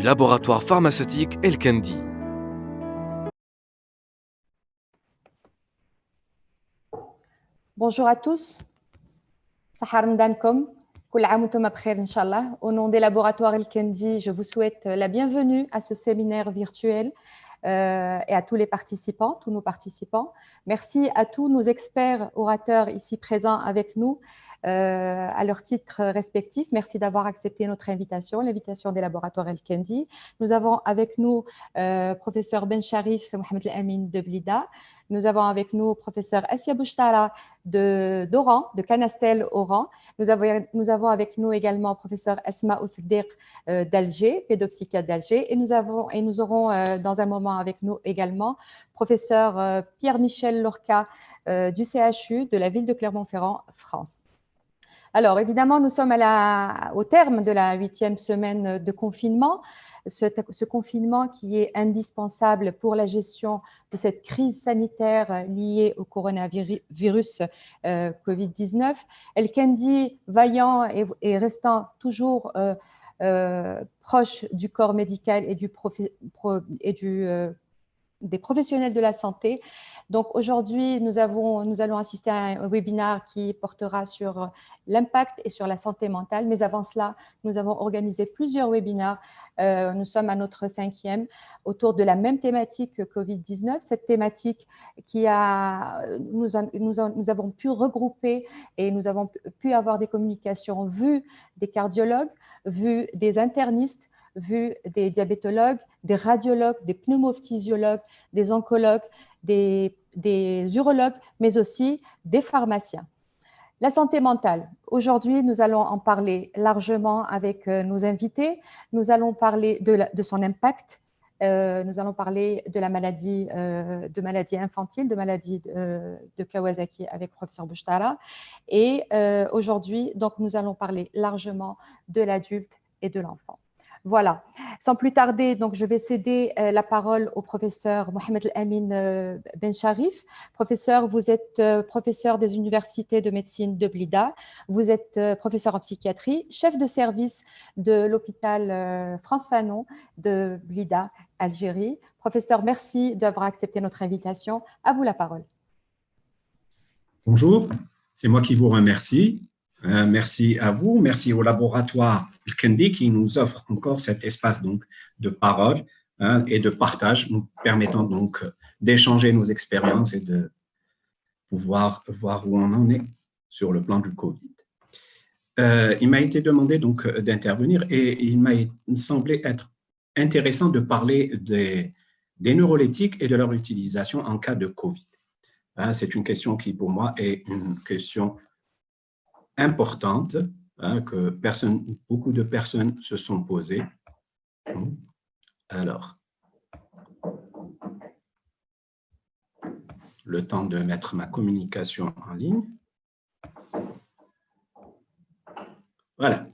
laboratoire pharmaceutique El Kendi. Bonjour à tous. Sahar Mdankom. Kul aam wantum bkhair, Inch'Allah. Au nom des laboratoires El Kendi, je vous souhaite la bienvenue à ce séminaire virtuel et à tous les participants, tous nos participants. Merci à tous nos experts orateurs ici présents avec nous à leurs titres respectifs. Merci d'avoir accepté notre invitation, l'invitation des laboratoires El Kendi. Nous avons avec nous professeur Ben Sharif Mohamed El Amin de Blida. Nous avons avec nous professeur Assia Bouchtara d'Oran, de Canastel Oran. Nous avons avec nous également professeur Asma Oussedir d'Alger, pédopsychiatre d'Alger. Et nous aurons dans un moment avec nous également professeur Pierre-Michel Lorca du CHU de la ville de Clermont-Ferrand, France. Alors, évidemment, nous sommes au terme de la 8e semaine de confinement. Ce confinement qui est indispensable pour la gestion de cette crise sanitaire liée au coronavirus Covid-19. El Kendi, vaillant et restant toujours proche du corps médical et des professionnels de la santé. Donc aujourd'hui, nous allons assister à un webinaire qui portera sur l'impact et sur la santé mentale. Mais avant cela, nous avons organisé plusieurs webinaires. Nous sommes à notre 5e autour de la même thématique que Covid-19. Cette thématique nous avons pu regrouper et nous avons pu avoir des communications vues des cardiologues, vues des internistes, vu des diabétologues, des radiologues, des pneumophysiologues, des oncologues, des urologues, mais aussi des pharmaciens. La santé mentale. Aujourd'hui, nous allons en parler largement avec nos invités. Nous allons parler de son impact. Nous allons parler de la maladie, infantile, de maladie de Kawasaki avec le professeur Bouchtara. Et aujourd'hui, donc, nous allons parler largement de l'adulte et de l'enfant. Voilà. Sans plus tarder, donc, je vais céder la parole au professeur Mohamed El Amin Ben Sharif. Professeur, vous êtes professeur des universités de médecine de Blida. Vous êtes professeur en psychiatrie, chef de service de l'hôpital France Fanon de Blida, Algérie. Professeur, merci d'avoir accepté notre invitation. À vous la parole. Bonjour, c'est moi qui vous remercie. Merci à vous, merci au laboratoire El Kendi qui nous offre encore cet espace donc, de parole et de partage, nous permettant donc d'échanger nos expériences et de pouvoir voir où on en est sur le plan du Covid. Il m'a été demandé donc d'intervenir et il m'a semblé être intéressant de parler des neuroleptiques et de leur utilisation en cas de Covid. C'est une question qui pour moi est une question importante que beaucoup de personnes se sont posées. Alors, le temps de mettre ma communication en ligne. Voilà.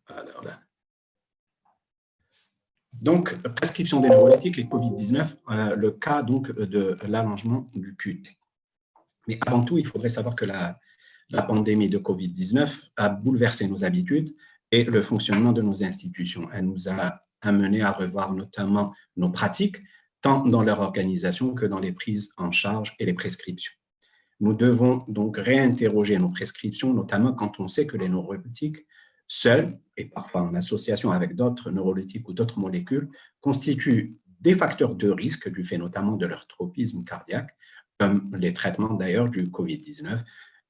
Alors là. Donc, prescription des neuroleptiques et Covid-19, le cas donc de l'allongement du QT. Mais avant tout, il faudrait savoir que la pandémie de Covid-19 a bouleversé nos habitudes et le fonctionnement de nos institutions. Elle nous a amené à revoir notamment nos pratiques, tant dans leur organisation que dans les prises en charge et les prescriptions. Nous devons donc réinterroger nos prescriptions, notamment quand on sait que les neuroleptiques, seuls et parfois en association avec d'autres neuroleptiques ou d'autres molécules, constituent des facteurs de risque du fait notamment de leur tropisme cardiaque, comme les traitements d'ailleurs du Covid-19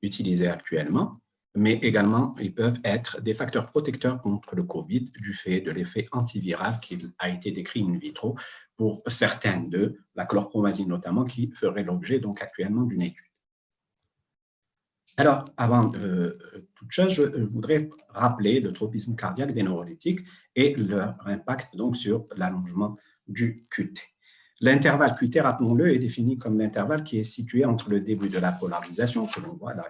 utilisés actuellement, mais également ils peuvent être des facteurs protecteurs contre le Covid du fait de l'effet antiviral qui a été décrit in vitro pour certaines d'eux, la chlorpromazine notamment, qui ferait l'objet donc actuellement d'une étude. Alors, avant toute chose, je voudrais rappeler le tropisme cardiaque des neuroleptiques et leur impact donc sur l'allongement du QT. L'intervalle QT, rappelons-le, est défini comme l'intervalle qui est situé entre le début de la polarisation, que l'on voit là,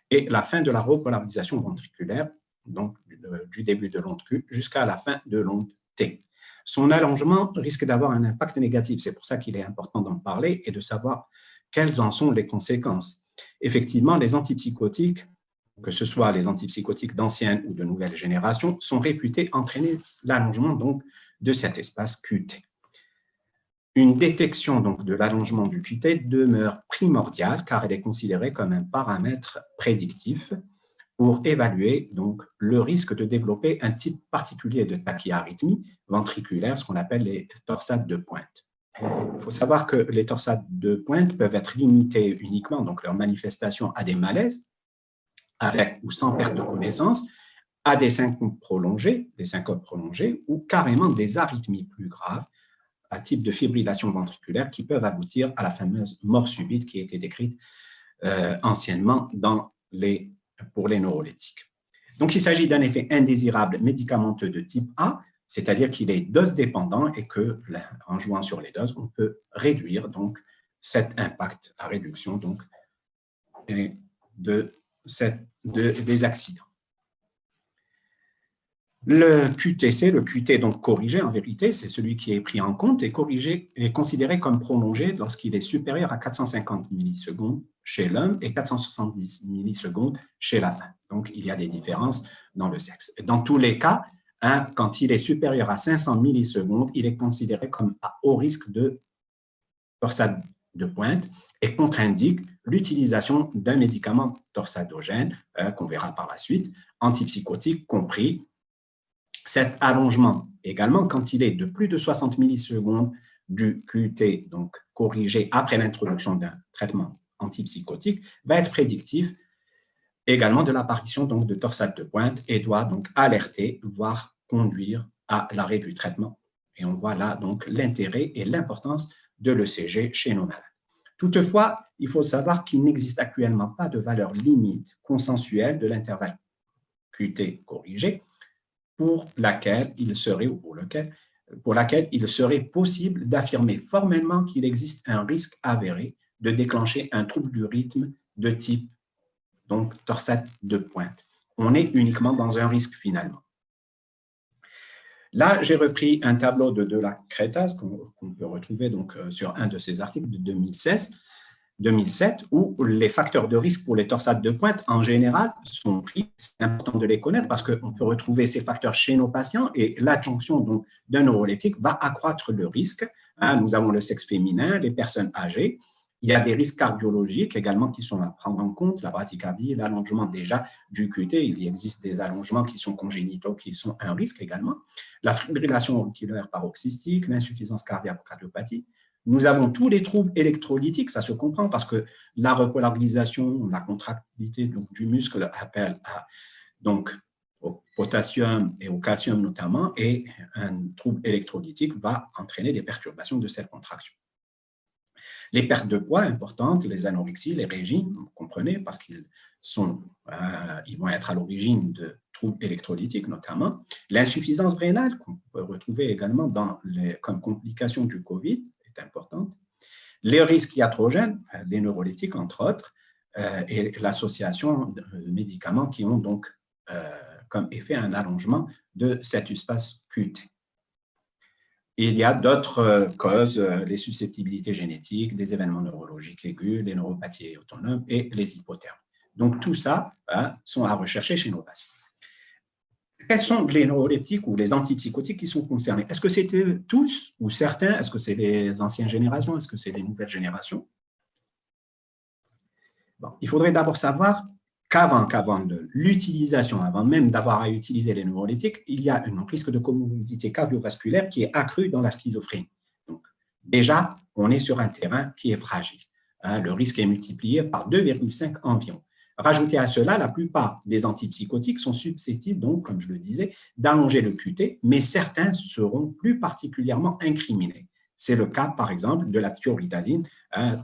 et la fin de la repolarisation ventriculaire, donc du début de l'onde Q jusqu'à la fin de l'onde T. Son allongement risque d'avoir un impact négatif. C'est pour ça qu'il est important d'en parler et de savoir quelles en sont les conséquences. Effectivement, les antipsychotiques que ce soit les antipsychotiques d'ancienne ou de nouvelle génération, sont réputés entraîner l'allongement donc de cet espace QT. Une détection donc de l'allongement du QT demeure primordiale car elle est considérée comme un paramètre prédictif pour évaluer donc le risque de développer un type particulier de tachyarrhythmie ventriculaire, ce qu'on appelle les torsades de pointe. Il faut savoir que les torsades de pointe peuvent être limitées uniquement, donc leur manifestation, à des malaises, avec ou sans perte de connaissance, à des syncopes prolongées ou carrément des arythmies plus graves, à type de fibrillation ventriculaire, qui peuvent aboutir à la fameuse mort subite qui a été décrite anciennement pour les neuroleptiques. Donc, il s'agit d'un effet indésirable médicamenteux de type A, c'est-à-dire qu'il est dose dépendant et que, en jouant sur les doses, on peut réduire donc cet impact, la réduction donc des accidents. Le QTC, le QT donc corrigé en vérité, c'est celui qui est pris en compte et corrigé est considéré comme prolongé lorsqu'il est supérieur à 450 millisecondes chez l'homme et 470 millisecondes chez la femme. Donc, il y a des différences dans le sexe. Dans tous les cas, quand il est supérieur à 500 millisecondes, il est considéré comme à haut risque de torsade de pointe et contre-indique l'utilisation d'un médicament torsadogène, qu'on verra par la suite, antipsychotique compris. Cet allongement, également, quand il est de plus de 60 millisecondes du QT, donc corrigé après l'introduction d'un traitement antipsychotique, va être prédictif également de l'apparition donc de torsade de pointe et doit donc alerter, voire conduire à l'arrêt du traitement. Et on voit là donc l'intérêt et l'importance de l'ECG chez nos malades. Toutefois, il faut savoir qu'il n'existe actuellement pas de valeur limite consensuelle de l'intervalle QT corrigé pour laquelle il serait possible d'affirmer formellement qu'il existe un risque avéré de déclencher un trouble du rythme de type donc torsade de pointe. On est uniquement dans un risque finalement. Là, j'ai repris un tableau de la Cretas qu'on peut retrouver donc sur un de ces articles de 2007, où les facteurs de risque pour les torsades de pointe, en général, sont pris. C'est important de les connaître parce qu'on peut retrouver ces facteurs chez nos patients et l'adjonction d'un neuroleptique va accroître le risque. Nous avons le sexe féminin, les personnes âgées. Il y a des risques cardiologiques également qui sont à prendre en compte, la bradycardie, l'allongement déjà du QT. Il existe des allongements qui sont congénitaux, qui sont un risque également. La fibrillation auriculaire paroxystique, l'insuffisance cardiaque ou cardiopathie. Nous avons tous les troubles électrolytiques, ça se comprend parce que la repolarisation, la contractilité du muscle appelle au potassium et au calcium notamment, et un trouble électrolytique va entraîner des perturbations de cette contraction. Les pertes de poids importantes, les anorexies, les régimes, vous comprenez, parce qu'ils vont être à l'origine de troubles électrolytiques notamment. L'insuffisance rénale, qu'on peut retrouver également comme complication du Covid, est importante. Les risques iatrogènes, les neuroleptiques entre autres, et l'association de médicaments qui ont donc comme effet un allongement de cet espace QT. Il y a d'autres causes, les susceptibilités génétiques, des événements neurologiques aigus, les neuropathies autonomes et les hypothermes. Donc, tout ça sont à rechercher chez nos patients. Quels sont les neuroleptiques ou les antipsychotiques qui sont concernés? Est-ce que c'était tous ou certains? Est-ce que c'est les anciennes générations? Est-ce que c'est les nouvelles générations? Bon, il faudrait d'abord savoir qu'avant de l'utilisation, avant même d'avoir à utiliser les neuroleptiques, il y a un risque de comorbidité cardiovasculaire qui est accru dans la schizophrénie. Donc, déjà, on est sur un terrain qui est fragile. Le risque est multiplié par 2,5 environ. Rajouté à cela, la plupart des antipsychotiques sont susceptibles, donc, comme je le disais, d'allonger le QT, mais certains seront plus particulièrement incriminés. C'est le cas, par exemple, de la thioridazine.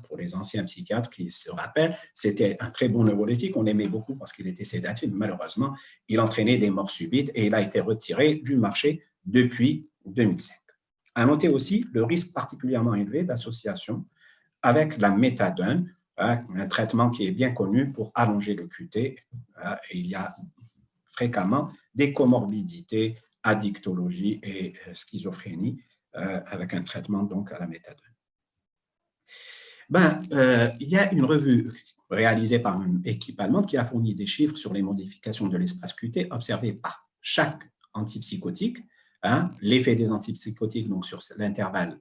Pour les anciens psychiatres qui se rappellent, c'était un très bon neuroleptique. On l'aimait beaucoup parce qu'il était sédatif. Malheureusement, il entraînait des morts subites et il a été retiré du marché depuis 2005. À noter aussi le risque particulièrement élevé d'association avec la méthadone, un traitement qui est bien connu pour allonger le QT. Et il y a fréquemment des comorbidités, addictologie et schizophrénie avec un traitement donc à la méthadone. Il y a une revue réalisé par une équipe allemande qui a fourni des chiffres sur les modifications de l'espace QT observées par chaque antipsychotique. L'effet des antipsychotiques donc, sur l'intervalle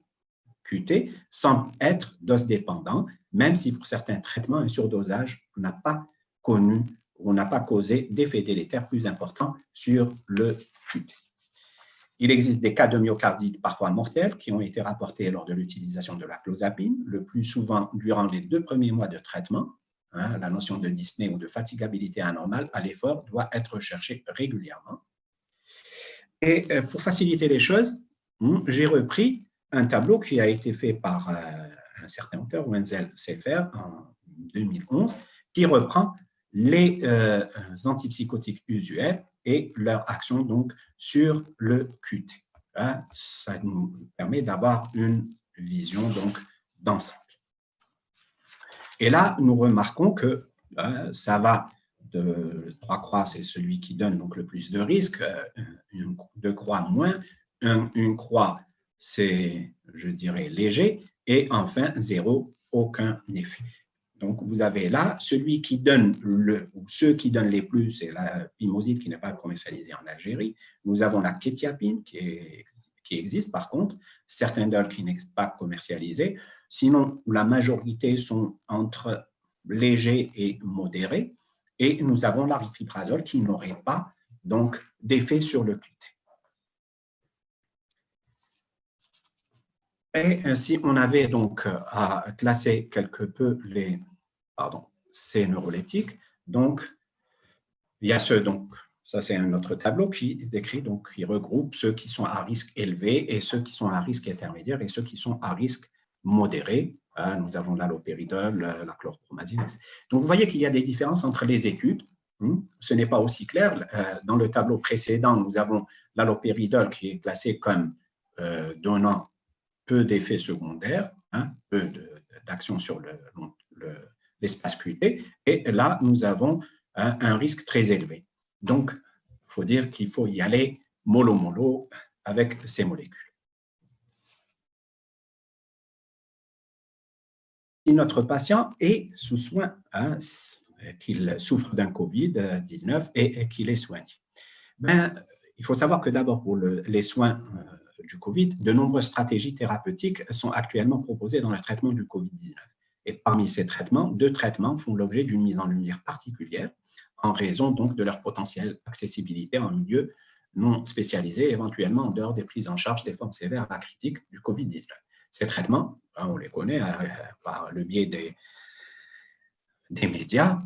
QT semble être dose-dépendant, même si pour certains traitements, un surdosage n'a pas causé d'effets délétères plus importants sur le QT. Il existe des cas de myocardite parfois mortels qui ont été rapportés lors de l'utilisation de la clozapine, le plus souvent durant les 2 premiers mois de traitement. La notion de dyspnée ou de fatigabilité anormale à l'effort doit être recherchée régulièrement. Et pour faciliter les choses, j'ai repris un tableau qui a été fait par un certain auteur, Wenzel Sefer, en 2011, qui reprend les antipsychotiques usuels et leur action donc sur le QT. Ça nous permet d'avoir une vision donc d'ensemble. Et là, nous remarquons que ça va de 3 croix, c'est celui qui donne donc le plus de risques, 2 croix moins, une croix, c'est, je dirais, léger, et enfin 0, aucun effet. Donc, vous avez là, celui qui donne ou ceux qui donnent les plus, c'est la pimoside qui n'est pas commercialisée en Algérie. Nous avons la kétiapine qui existe, par contre, certains DOL qui n'est pas commercialisés. Sinon, la majorité sont entre légers et modérés. Et nous avons l'aripiprazole qui n'aurait pas donc d'effet sur le QT. Et si on avait donc à classer quelque peu ces neuroleptiques, donc il y a ceux, donc ça c'est un autre tableau qui décrit, donc qui regroupe ceux qui sont à risque élevé et ceux qui sont à risque intermédiaire et ceux qui sont à risque modéré. Nous avons l'allopéridol, la chlorpromazine. Donc vous voyez qu'il y a des différences entre les études. Ce n'est pas aussi clair. Dans le tableau précédent, nous avons l'allopéridol qui est classé comme donnant peu d'effets secondaires, peu d'action sur l'espace QT, et là, nous avons un risque très élevé. Donc, il faut dire qu'il faut y aller mollo-mollo avec ces molécules. Si notre patient est sous soin, qu'il souffre d'un COVID-19 et qu'il est soigné, il faut savoir que d'abord, pour les soins du COVID, de nombreuses stratégies thérapeutiques sont actuellement proposées dans le traitement du COVID-19. Et parmi ces traitements, 2 traitements font l'objet d'une mise en lumière particulière en raison donc de leur potentielle accessibilité en milieu non spécialisé, éventuellement en dehors des prises en charge des formes sévères à critiques du COVID-19. Ces traitements, on les connaît par le biais des médias,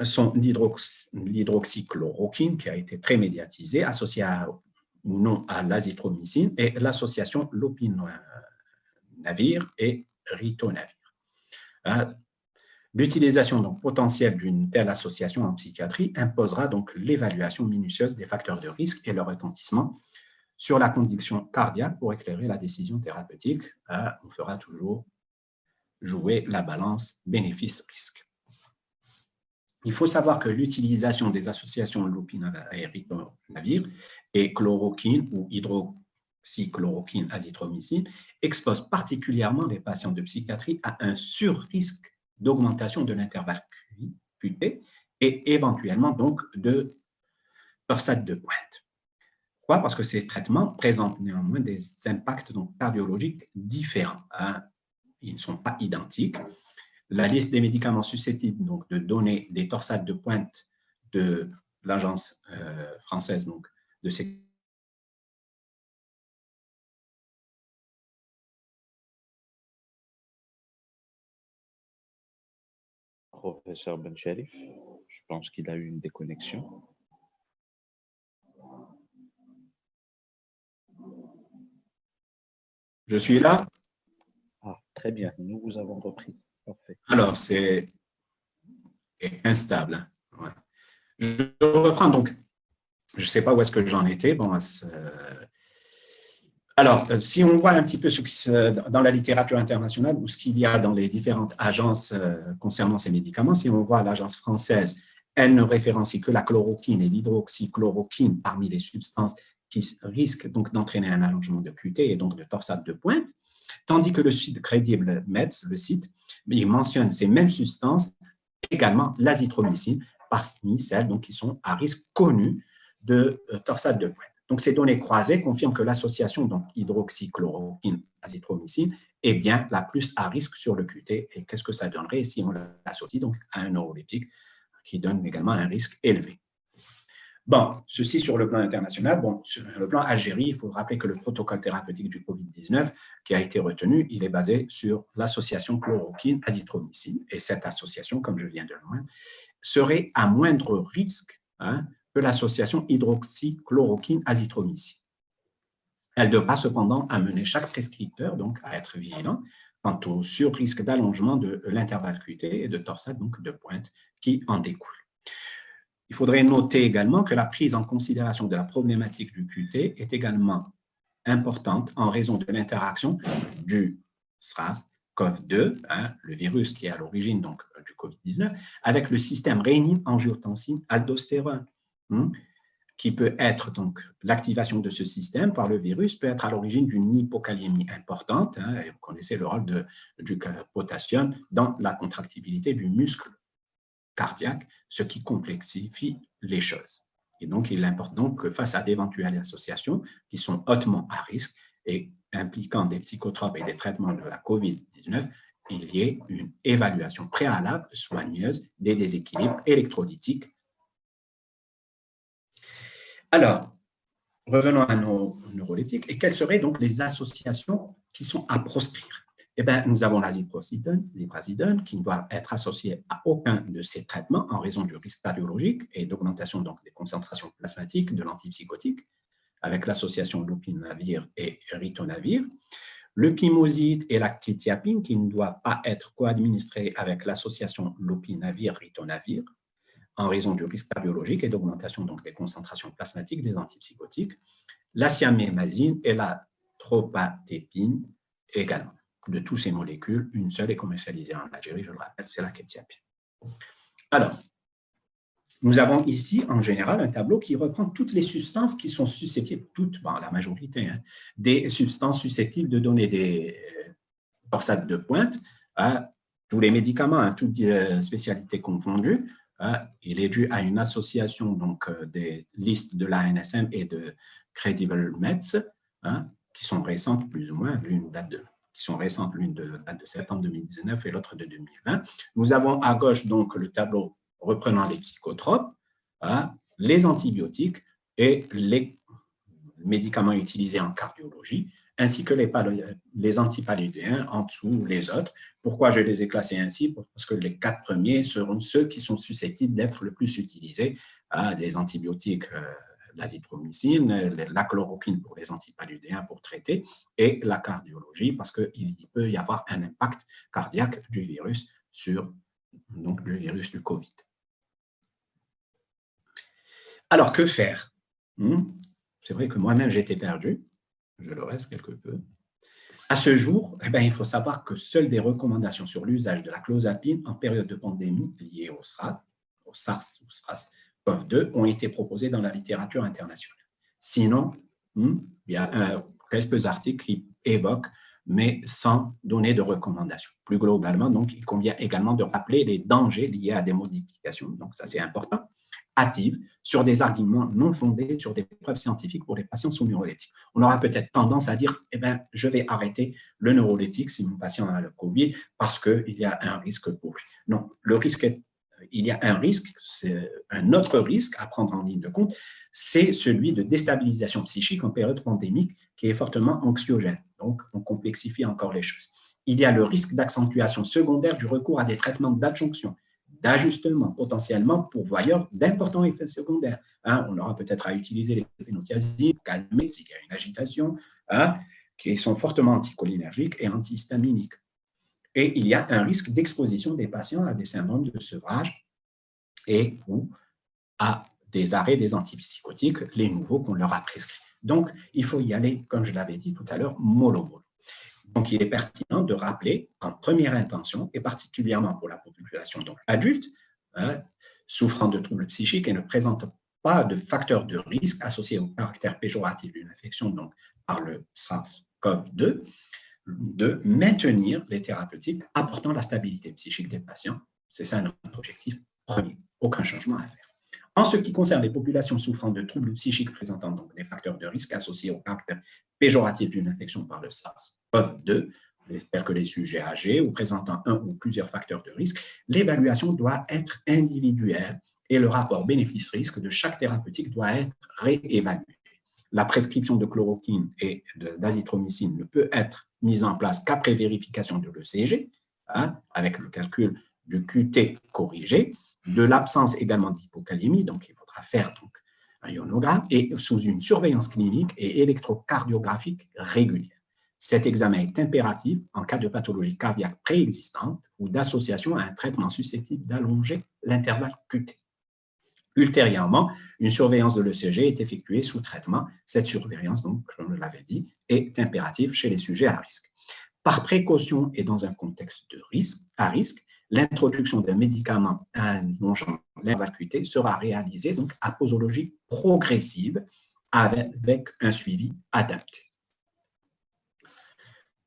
sont l'hydroxychloroquine, qui a été très médiatisée, associée ou non à l'azithromycine, et l'association lopinavir et ritonavir. L'utilisation donc potentielle d'une telle association en psychiatrie imposera donc l'évaluation minutieuse des facteurs de risque et leur retentissement sur la condition cardiaque pour éclairer la décision thérapeutique. On fera toujours jouer la balance bénéfice-risque. Il faut savoir que l'utilisation des associations lopinavir et ritonavir et chloroquine ou hydroxychloroquine azithromycine expose particulièrement les patients de psychiatrie à un surrisque d'augmentation de l'intervalle QT et éventuellement donc de torsade de pointe. Pourquoi? Parce que ces traitements présentent néanmoins des impacts donc cardiologiques différents. Ils ne sont pas identiques. La liste des médicaments susceptibles donc, de donner des torsades de pointe de l'agence française donc, de sécurité. Professeur Bencharif, je pense qu'il a eu une déconnexion. Je suis là. Ah, très bien, nous vous avons repris. Parfait. Alors, c'est instable. Ouais. Je reprends donc. Je ne sais pas où est-ce que j'en étais. Bon, alors, si on voit un petit peu dans la littérature internationale ou ce qu'il y a dans les différentes agences concernant ces médicaments, si on voit l'agence française, elle ne référencie que la chloroquine et l'hydroxychloroquine parmi les substances qui risquent donc d'entraîner un allongement de QT et donc de torsade de pointe, tandis que le site crédible MEDS, le site, il mentionne ces mêmes substances également l'azithromycine parmi celles donc, qui sont à risque connu de torsade de pointe. Donc, ces données croisées confirment que l'association hydroxychloroquine-azithromycine est bien la plus à risque sur le QT. Et qu'est-ce que ça donnerait si on l'associe donc à un neuroleptique qui donne également un risque élevé? Bon, ceci sur le plan international. Bon, sur le plan Algérie, il faut rappeler que le protocole thérapeutique du Covid-19 qui a été retenu, il est basé sur l'association chloroquine-azithromycine. Et cette association, comme je viens de le dire, serait à moindre risque que l'association hydroxychloroquine-azithromycine. Elle devra cependant amener chaque prescripteur donc, à être vigilant quant au sur-risque d'allongement de l'intervalle QT et de torsade donc, de pointe qui en découle. Il faudrait noter également que la prise en considération de la problématique du QT est également importante en raison de l'interaction du SARS-CoV-2, le virus qui est à l'origine donc du COVID-19, avec le système rénine-angiotensine-aldostérone, qui peut être donc l'activation de ce système par le virus peut être à l'origine d'une hypokaliémie importante. Et vous connaissez le rôle du potassium dans la contractibilité du muscle cardiaque, ce qui complexifie les choses. Et donc, il est important que face à d'éventuelles associations qui sont hautement à risque et impliquant des psychotropes et des traitements de la COVID-19, il y ait une évaluation préalable soigneuse des déséquilibres électrolytiques. Alors, revenons à nos neuroleptiques. Et quelles seraient donc les associations qui sont à proscrire? Eh bien, nous avons la ziprasidone, qui ne doit être associée à aucun de ces traitements en raison du risque cardiologique et d'augmentation donc, des concentrations plasmatiques de l'antipsychotique, avec l'association lopinavir et ritonavir. Le pimoside et la quetiapine, qui ne doivent pas être co-administrés avec l'association lopinavir-ritonavir, en raison du risque cardiologique et d'augmentation donc, des concentrations plasmatiques des antipsychotiques. La siamémazine et la tropatépine également. De toutes ces molécules, une seule est commercialisée en Algérie, je le rappelle, c'est la quetiapine. Alors, nous avons ici, en général, un tableau qui reprend toutes les substances qui sont susceptibles, la majorité, des substances susceptibles de donner des torsades de pointe, tous les médicaments, toutes spécialités confondues. Il est dû à une association donc, des listes de l'ANSM et de Credible Meds, qui sont récentes plus ou moins, l'une date de septembre 2019 et l'autre de 2020. Nous avons à gauche donc le tableau reprenant les psychotropes, les antibiotiques et les médicaments utilisés en cardiologie, ainsi que les antipaludéens en dessous les autres. Pourquoi je les ai classés ainsi? Parce que les 4 premiers seront ceux qui sont susceptibles d'être le plus utilisés, des antibiotiques, l'azithromycine, la chloroquine pour les antipaludéens pour traiter, et la cardiologie, parce qu'il peut y avoir un impact cardiaque du virus sur donc, le virus du COVID. Alors, que faire? C'est vrai que moi-même, j'étais perdu, je le reste quelque peu. À ce jour, il faut savoir que seules des recommandations sur l'usage de la clozapine en période de pandémie liée au SARS-CoV-2 ont été proposées dans la littérature internationale. Sinon, il y a quelques articles qui évoquent, mais sans donner de recommandations. Plus globalement, donc, il convient également de rappeler les dangers liés à des modifications, donc ça c'est important, hâtives, sur des arguments non fondés, sur des preuves scientifiques pour les patients sous neuroleptiques. On aura peut-être tendance à dire, je vais arrêter le neuroleptique si mon patient a le COVID parce qu'il y a un risque pour lui. Non, il y a un risque, c'est un autre risque à prendre en ligne de compte, c'est celui de déstabilisation psychique en période pandémique qui est fortement anxiogène. Donc, on complexifie encore les choses. Il y a le risque d'accentuation secondaire du recours à des traitements d'adjonction, d'ajustement potentiellement pourvoyeurs d'importants effets secondaires. On aura peut-être à utiliser les phénothiazines pour calmer s'il y a une agitation, qui sont fortement anticholinergiques et antihistaminiques. Et il y a un risque d'exposition des patients à des syndromes de sevrage et ou à des arrêts des antipsychotiques, les nouveaux qu'on leur a prescrits. Donc, il faut y aller, comme je l'avais dit tout à l'heure, mollo. Donc, il est pertinent de rappeler qu'en première intention, et particulièrement pour la population donc adulte, souffrant de troubles psychiques et ne présentant pas de facteurs de risque associés au caractère péjoratif d'une infection donc, par le SARS-CoV-2, de maintenir les thérapeutiques apportant la stabilité psychique des patients C'est ça notre objectif premier. Aucun changement à faire. En ce qui concerne les populations souffrant de troubles psychiques présentant donc des facteurs de risque associés au caractère péjoratif d'une infection par le SARS-CoV-2, tels que les sujets âgés ou présentant un ou plusieurs facteurs de risque, l'évaluation doit être individuelle et le rapport bénéfice-risque de chaque thérapeutique doit être réévalué. La prescription de chloroquine et d'azithromycine ne peut être mise en place qu'après vérification de l'ECG, avec le calcul du QT corrigé, de l'absence également d'hypocalémie, donc il faudra faire donc, un ionogramme, et sous une surveillance clinique et électrocardiographique régulière. Cet examen est impératif en cas de pathologie cardiaque préexistante ou d'association à un traitement susceptible d'allonger l'intervalle QT. Ultérieurement, une surveillance de l'ECG est effectuée sous traitement. Cette surveillance, donc, comme je l'avais dit, est impérative chez les sujets à risque. Par précaution et dans un contexte de risque, à risque, l'introduction d'un médicament allongeant l'intervalle QT sera réalisée donc à posologie progressive avec un suivi adapté.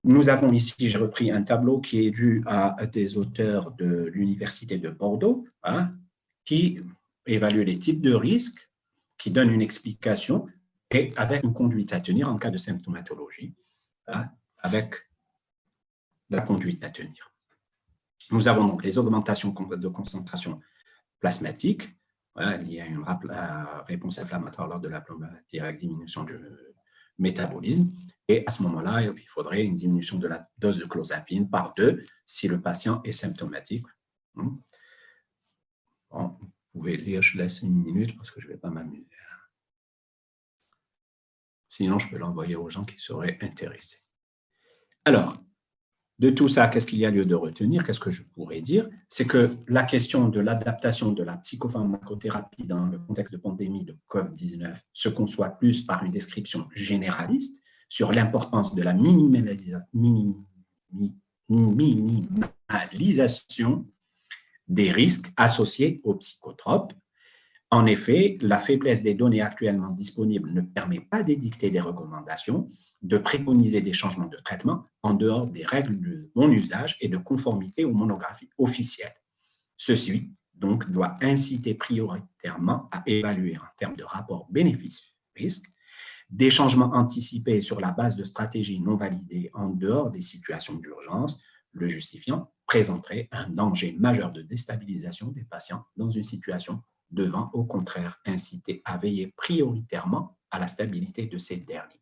Nous avons ici, j'ai repris un tableau qui est dû à des auteurs de l'Université de Bordeaux, qui évalue les types de risques, qui donne une explication et avec une conduite à tenir en cas de symptomatologie, avec la conduite à tenir. Nous avons donc les augmentations de concentration plasmatique, liées à une réponse inflammatoire lors de la plombatie avec diminution du métabolisme. Et à ce moment-là, il faudrait une diminution de la dose de clozapine par 2 si le patient est symptomatique. Bon, vous pouvez lire, je laisse une minute parce que je ne vais pas m'amuser. Sinon, je peux l'envoyer aux gens qui seraient intéressés. Alors, de tout ça, qu'est-ce qu'il y a lieu de retenir? Qu'est-ce que je pourrais dire? C'est que la question de l'adaptation de la psychopharmacothérapie dans le contexte de pandémie de COVID-19 se conçoit plus par une description généraliste sur l'importance de la minimalisation des risques associés aux psychotropes. En effet, la faiblesse des données actuellement disponibles ne permet pas d'édicter des recommandations, de préconiser des changements de traitement en dehors des règles de bon usage et de conformité aux monographies officielles. Ceci, donc, doit inciter prioritairement à évaluer en termes de rapport bénéfice-risque des changements anticipés sur la base de stratégies non validées en dehors des situations d'urgence, le justifiant présenterait un danger majeur de déstabilisation des patients dans une situation devant, au contraire, inciter à veiller prioritairement à la stabilité de ces derniers.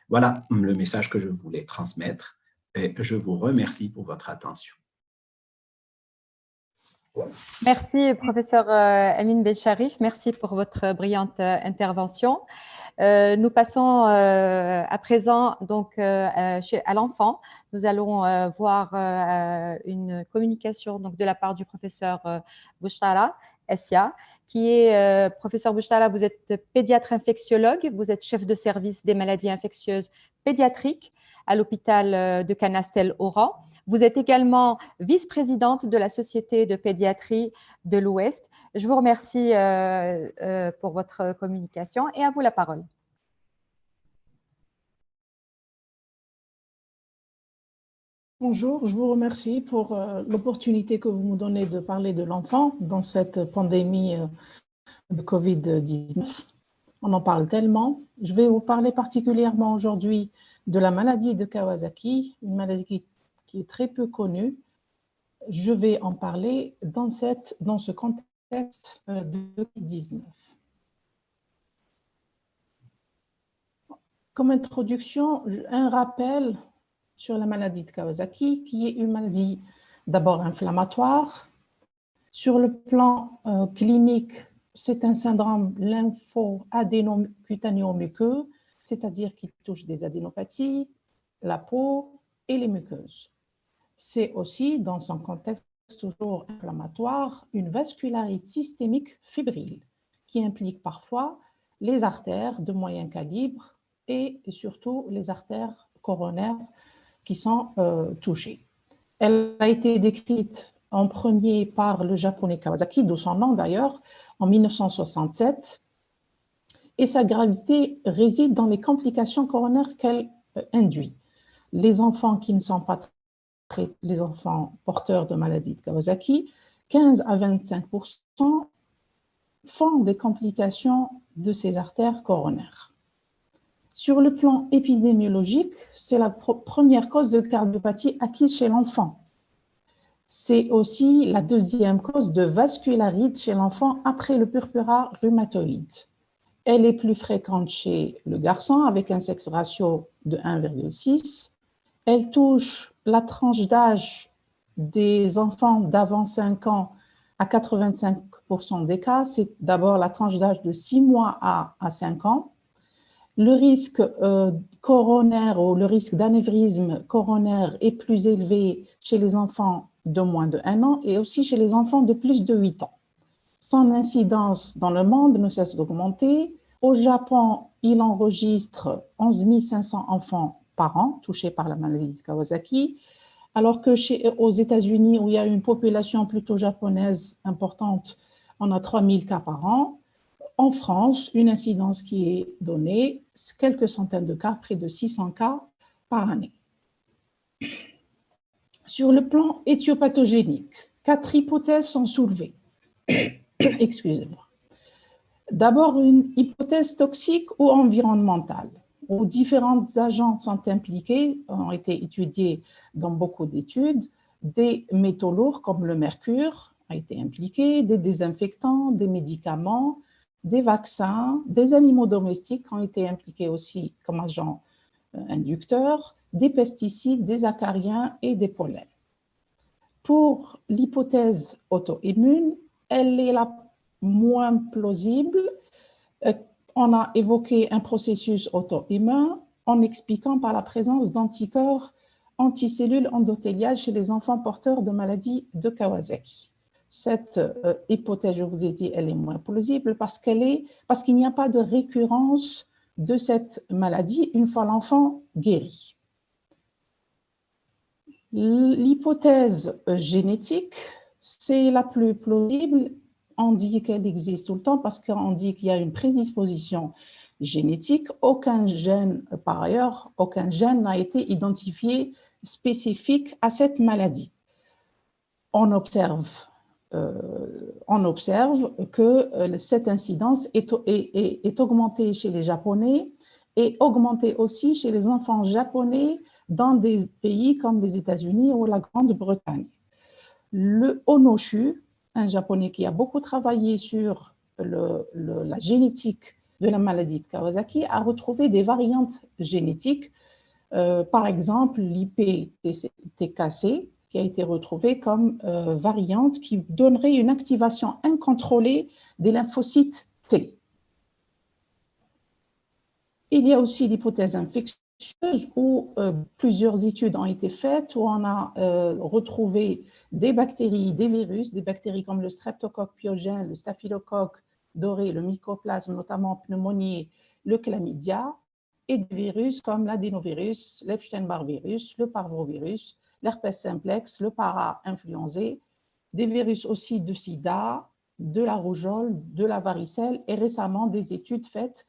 Voilà le message que je voulais transmettre et je vous remercie pour votre attention. Merci, professeur Amin Bencharif. Merci pour votre brillante intervention. Nous passons à présent donc, à l'enfant. Nous allons voir une communication donc, de la part du professeur Bouchtara Essia, qui est, professeur Bouchtara, vous êtes pédiatre infectiologue, vous êtes chef de service des maladies infectieuses pédiatriques à l'hôpital de Canastel-Oran. Vous êtes également vice-présidente de la Société de pédiatrie de l'Ouest. Je vous remercie pour votre communication et à vous la parole. Bonjour, je vous remercie pour l'opportunité que vous nous donnez de parler de l'enfant dans cette pandémie de Covid-19. On en parle tellement. Je vais vous parler particulièrement aujourd'hui de la maladie de Kawasaki, une maladie qui est très peu connue. Je vais en parler dans ce contexte de Covid-19. Comme introduction, un rappel sur la maladie de Kawasaki, qui est une maladie d'abord inflammatoire. Sur le plan clinique, c'est un syndrome lympho-adénocutanéo-muqueux, c'est-à-dire qui touche des adénopathies, la peau et les muqueuses. C'est aussi, dans son contexte toujours inflammatoire, une vascularité systémique fébrile qui implique parfois les artères de moyen calibre et surtout les artères coronaires qui sont touchées. Elle a été décrite en premier par le japonais Kawasaki, d'où son nom d'ailleurs, en 1967, et sa gravité réside dans les complications coronaires qu'elle induit. Les enfants qui ne sont pas les enfants porteurs de maladie de Kawasaki, 15 à 25% font des complications de ces artères coronaires. Sur le plan épidémiologique, c'est la première cause de cardiopathie acquise chez l'enfant. C'est aussi la deuxième cause de vascularite chez l'enfant après le purpura rhumatoïde. Elle est plus fréquente chez le garçon avec un sexe ratio de 1,6. Elle touche la tranche d'âge des enfants d'avant 5 ans à 85% des cas. C'est d'abord la tranche d'âge de 6 mois à 5 ans. Le risque coronaire ou le risque d'anévrisme coronaire est plus élevé chez les enfants de moins de 1 an et aussi chez les enfants de plus de 8 ans. Son incidence dans le monde ne cesse d'augmenter. Au Japon, il enregistre 11 500 enfants par an touchés par la maladie de Kawasaki, alors que aux États-Unis, où il y a une population plutôt japonaise importante, on a 3000 cas par an. En France, une incidence qui est donnée, quelques centaines de cas, près de 600 cas par année. Sur le plan éthiopathogénique, 4 hypothèses sont soulevées. Excusez-moi. D'abord, une hypothèse toxique ou environnementale, où différents agents sont impliqués, ont été étudiés dans beaucoup d'études. Des métaux lourds comme le mercure a été impliqué, des désinfectants, des médicaments, des vaccins, des animaux domestiques ont été impliqués aussi comme agents inducteurs, des pesticides, des acariens et des pollens. Pour l'hypothèse auto-immune, elle est la moins plausible. On a évoqué un processus auto-immun en expliquant par la présence d'anticorps anticellules endothéliales chez les enfants porteurs de maladie de Kawasaki. Cette hypothèse, je vous ai dit, elle est moins plausible parce qu'il n'y a pas de récurrence de cette maladie une fois l'enfant guéri. L'hypothèse génétique, c'est la plus plausible. On dit qu'elle existe tout le temps parce qu'on dit qu'il y a une prédisposition génétique. Aucun gène, par ailleurs, aucun gène n'a été identifié spécifique à cette maladie. On observe que cette incidence est augmentée chez les Japonais et augmentée aussi chez les enfants japonais dans des pays comme les États-Unis ou la Grande-Bretagne. Le Onoshu, un Japonais qui a beaucoup travaillé sur la génétique de la maladie de Kawasaki, a retrouvé des variantes génétiques, par exemple l'IP-TKC, qui a été retrouvée comme variante qui donnerait une activation incontrôlée des lymphocytes T. Il y a aussi l'hypothèse infectieuse où plusieurs études ont été faites, où on a retrouvé des bactéries, des virus, des bactéries comme le streptocoque pyogène, le staphylocoque doré, le mycoplasme, notamment pneumoniae, le chlamydia, et des virus comme l'adénovirus, l'Epstein-Barr virus, le parvovirus, l'herpès simplex, le para-influenzé, des virus aussi de sida, de la rougeole, de la varicelle, et récemment des études faites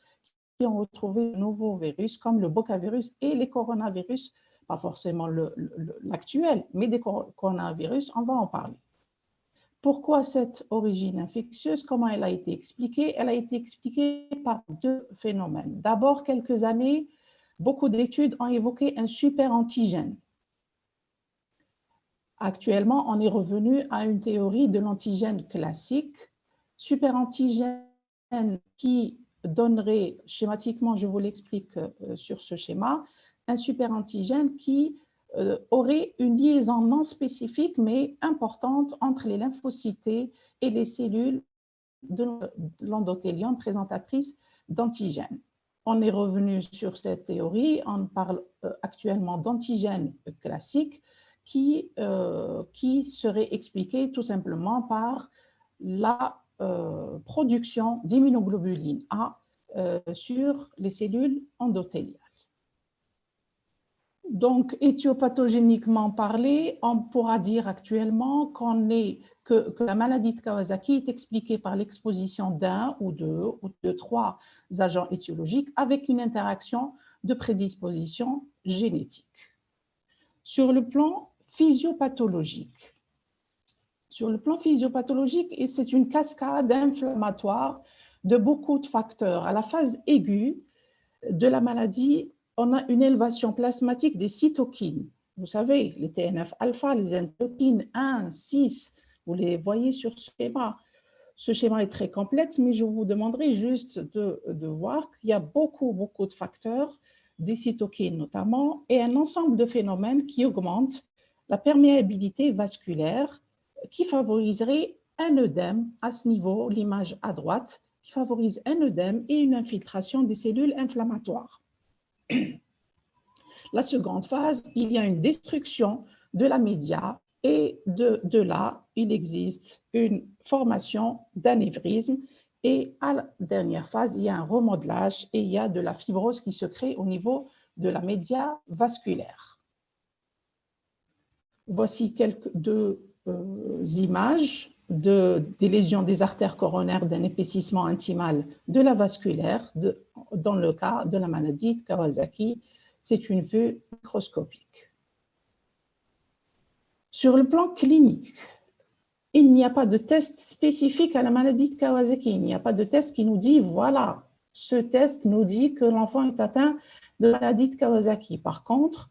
qui ont retrouvé de nouveaux virus comme le bocavirus et les coronavirus, pas forcément l'actuel, mais des coronavirus, on va en parler. Pourquoi cette origine infectieuse? Comment elle a été expliquée? Elle a été expliquée par 2 phénomènes. D'abord, quelques années, beaucoup d'études ont évoqué un super-antigène. Actuellement, on est revenu à une théorie de l'antigène classique, super-antigène qui donnerait, schématiquement, je vous l'explique sur ce schéma, un super-antigène qui aurait une liaison non spécifique mais importante entre les lymphocytes et les cellules de l'endothélium présentatrices d'antigènes. On est revenu sur cette théorie, on parle actuellement d'antigène classique qui serait expliqué tout simplement par la production d'immunoglobulines A sur les cellules endothéliales. Donc, éthiopathogéniquement parlé, on pourra dire actuellement que la maladie de Kawasaki est expliquée par l'exposition d'un ou de 3 agents étiologiques avec une interaction de prédisposition génétique. Sur le plan physiopathologique. Sur le plan physiopathologique, c'est une cascade inflammatoire de beaucoup de facteurs. À la phase aiguë de la maladie, on a une élévation plasmatique des cytokines. Vous savez, les TNF-alpha, les interleukines 1, 6, vous les voyez sur ce schéma. Ce schéma est très complexe, mais je vous demanderai juste de voir qu'il y a beaucoup de facteurs, des cytokines notamment, et un ensemble de phénomènes qui augmentent la perméabilité vasculaire, qui favoriserait un œdème à ce niveau, l'image à droite, qui favorise un œdème et une infiltration des cellules inflammatoires. La seconde phase, il y a une destruction de la média et de là, il existe une formation d'anévrisme et à la dernière phase, il y a un remodelage et il y a de la fibrose qui se crée au niveau de la média vasculaire. Voici deux images des lésions des artères coronaires d'un épaississement intimal de la vasculaire dans le cas de la maladie de Kawasaki. C'est une vue microscopique. Sur le plan clinique, il n'y a pas de test spécifique à la maladie de Kawasaki. Il n'y a pas de test qui nous dit, voilà, ce test nous dit que l'enfant est atteint de la maladie de Kawasaki. Par contre,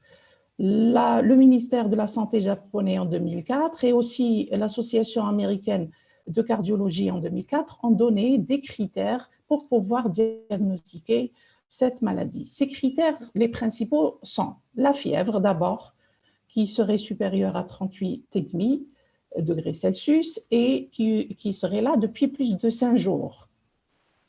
le ministère de la Santé japonais en 2004 et aussi l'Association américaine de cardiologie en 2004 ont donné des critères pour pouvoir diagnostiquer cette maladie. Ces critères, les principaux sont la fièvre d'abord, qui serait supérieure à 38,5 degrés Celsius et qui serait là depuis plus de 5 jours.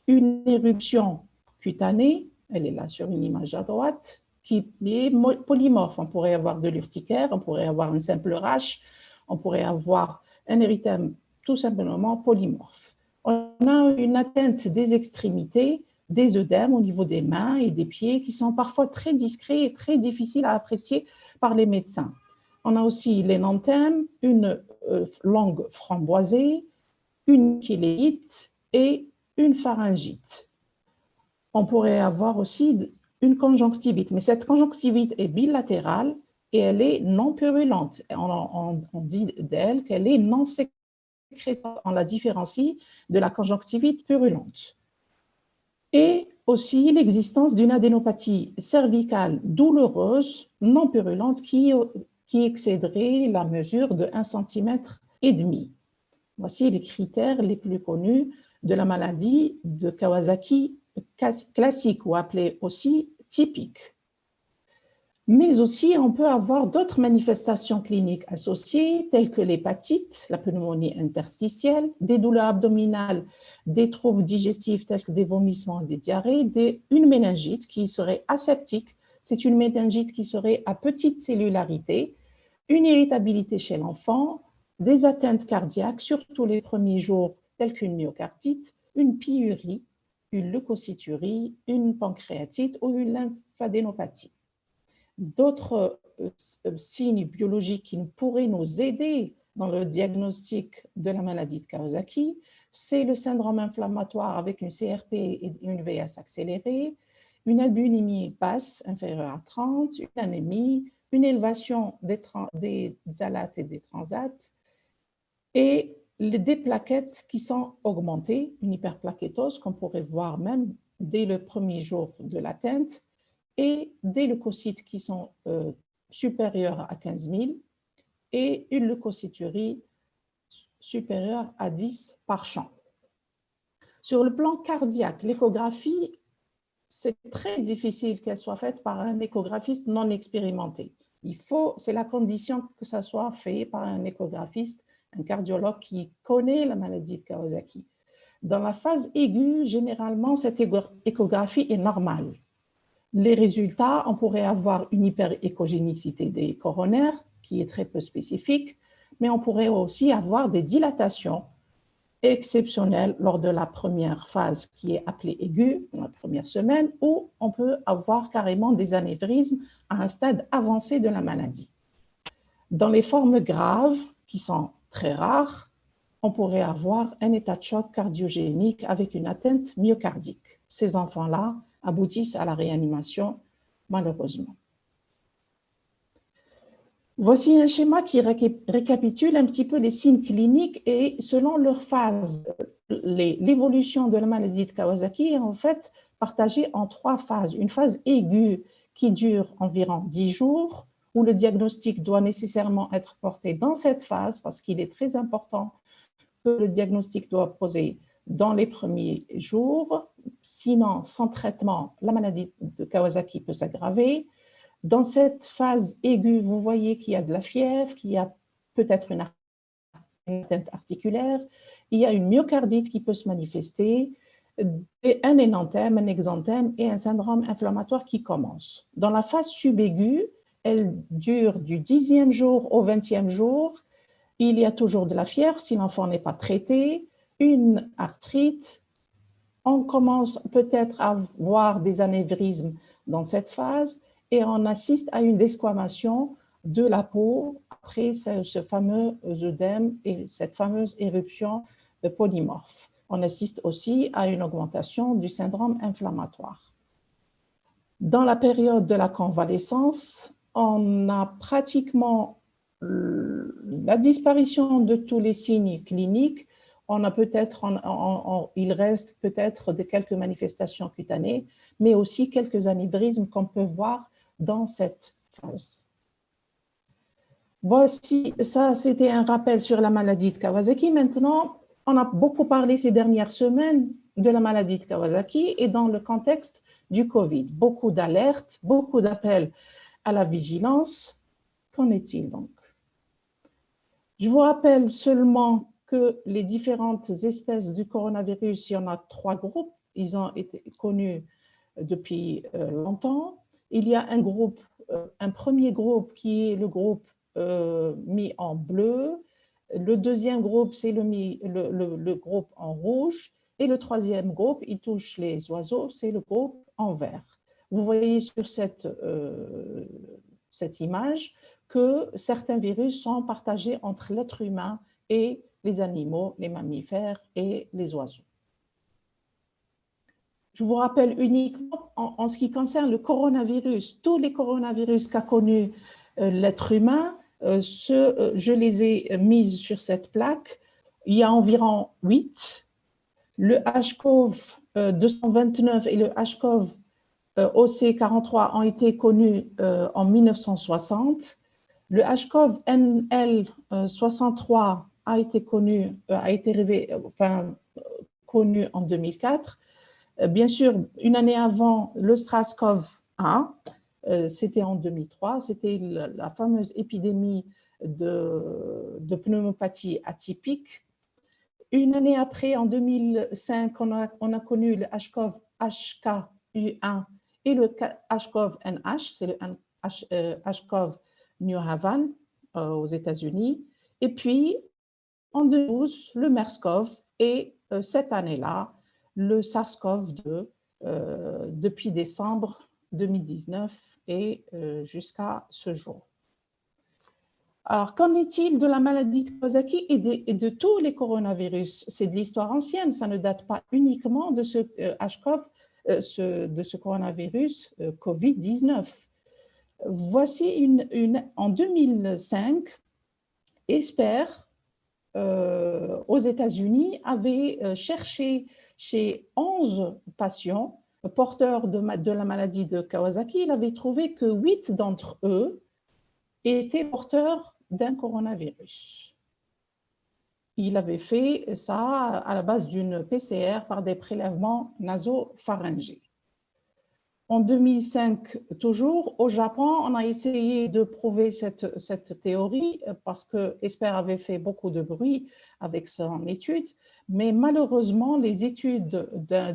Une éruption cutanée, elle est là sur une image à droite, qui est polymorphe. On pourrait avoir de l'urticaire, on pourrait avoir un simple rash, on pourrait avoir un érythème tout simplement polymorphe. On a une atteinte des extrémités, des œdèmes au niveau des mains et des pieds qui sont parfois très discrets et très difficiles à apprécier par les médecins. On a aussi l'énanthème, une langue framboisée, une chéléite et une pharyngite. On pourrait avoir aussi une conjonctivite, mais cette conjonctivite est bilatérale et elle est non purulente. On dit d'elle qu'elle est non sécrétante. On la différencie de la conjonctivite purulente. Et aussi l'existence d'une adénopathie cervicale douloureuse, non purulente, qui excéderait la mesure de 1,5 cm. Voici les critères les plus connus de la maladie de Kawasaki classique ou appelée aussi typique. Mais aussi, on peut avoir d'autres manifestations cliniques associées, telles que l'hépatite, la pneumonie interstitielle, des douleurs abdominales, des troubles digestifs tels que des vomissements, des diarrhées, une méningite qui serait aseptique, c'est une méningite qui serait à petite cellularité, une irritabilité chez l'enfant, des atteintes cardiaques, surtout les premiers jours, telles qu'une myocardite, une pyurie, une leucocyturie, une pancréatite ou une lymphadénopathie. D'autres signes biologiques qui pourraient nous aider dans le diagnostic de la maladie de Kawasaki, c'est le syndrome inflammatoire avec une CRP et une VS accélérée, une albuminie basse inférieure à 30, une anémie, une élévation des alates et des transates, et des plaquettes qui sont augmentées, une hyperplaquétose qu'on pourrait voir même dès le premier jour de l'atteinte, et des leucocytes qui sont supérieurs à 15 000 et une leucocyturie supérieure à 10 par champ. Sur le plan cardiaque, l'échographie, c'est très difficile qu'elle soit faite par un échographiste non expérimenté. C'est la condition que ça soit fait par un échographiste, un cardiologue qui connaît la maladie de Kawasaki. Dans la phase aiguë, généralement, cette échographie est normale. Les résultats, on pourrait avoir une hyperéchogénicité des coronaires, qui est très peu spécifique, mais on pourrait aussi avoir des dilatations exceptionnelles lors de la première phase qui est appelée aiguë, la première semaine, où on peut avoir carrément des anévrismes à un stade avancé de la maladie. Dans les formes graves, qui sont très rares, on pourrait avoir un état de choc cardiogénique avec une atteinte myocardique. Ces enfants-là aboutissent à la réanimation, malheureusement. Voici un schéma qui récapitule un petit peu les signes cliniques et selon leur phase. L'évolution de la maladie de Kawasaki est en fait partagée en 3 phases. Une phase aiguë qui dure environ 10 jours, où le diagnostic doit nécessairement être porté dans cette phase parce qu'il est très important que le diagnostic doit poser dans les premiers jours. Sinon, sans traitement, la maladie de Kawasaki peut s'aggraver. Dans cette phase aiguë, vous voyez qu'il y a de la fièvre, qu'il y a peut-être une atteinte articulaire, il y a une myocardite qui peut se manifester, un énanthème, un exanthème et un syndrome inflammatoire qui commence. Dans la phase subaiguë, elle dure du 10e jour au 20e jour. Il y a toujours de la fièvre si l'enfant n'est pas traité, une arthrite. On commence peut-être à voir des anévrismes dans cette phase et on assiste à une desquamation de la peau après ce fameux œdème et cette fameuse éruption polymorphe. On assiste aussi à une augmentation du syndrome inflammatoire. Dans la période de la convalescence, on a pratiquement la disparition de tous les signes cliniques. On a peut-être, il reste peut-être quelques manifestations cutanées, mais aussi quelques anévrismes qu'on peut voir dans cette phase. Voici, ça c'était un rappel sur la maladie de Kawasaki. Maintenant, on a beaucoup parlé ces dernières semaines de la maladie de Kawasaki et dans le contexte du Covid. Beaucoup d'alertes, beaucoup d'appels à la vigilance. Qu'en est-il donc? Je vous rappelle seulement que les différentes espèces du coronavirus, il y en a 3 groupes. Ils ont été connus depuis longtemps. Il y a un premier groupe qui est le groupe mis en bleu. Le deuxième groupe, c'est le groupe en rouge. Et le troisième groupe, il touche les oiseaux, c'est le groupe en vert. Vous voyez sur cette image que certains virus sont partagés entre l'être humain et les animaux, les mammifères et les oiseaux. Je vous rappelle uniquement en ce qui concerne le coronavirus, tous les coronavirus qu'a connus l'être humain, je les ai mises sur cette plaque. Il y a environ 8. Le HCoV 229 et le HCoV OC43 ont été connus en 1960. Le HCoV NL63 a été connu en 2004. Bien sûr, une année avant, le SARS-CoV-1, c'était en 2003, c'était la fameuse épidémie de pneumopathie atypique. Une année après, en 2005, on a connu le HCoV HKU1 et le HCoV-NH, c'est le HCoV New Haven aux États-Unis. Et puis, en 2012, le MERS-CoV et cette année-là, le SARS-CoV-2 depuis décembre 2019 et jusqu'à ce jour. Alors, qu'en est-il de la maladie de Kawasaki et de tous les coronavirus? C'est de l'histoire ancienne, ça ne date pas uniquement de ce de ce coronavirus Covid-19. Voici en 2005, ESPER aux États-Unis avait cherché chez 11 patients porteurs de la maladie de Kawasaki. Il avait trouvé que 8 d'entre eux étaient porteurs d'un coronavirus. Il avait fait ça à la base d'une PCR par des prélèvements nasopharyngés. En 2005, toujours, au Japon, on a essayé de prouver cette théorie parce que ESPER avait fait beaucoup de bruit avec son étude, mais malheureusement, les études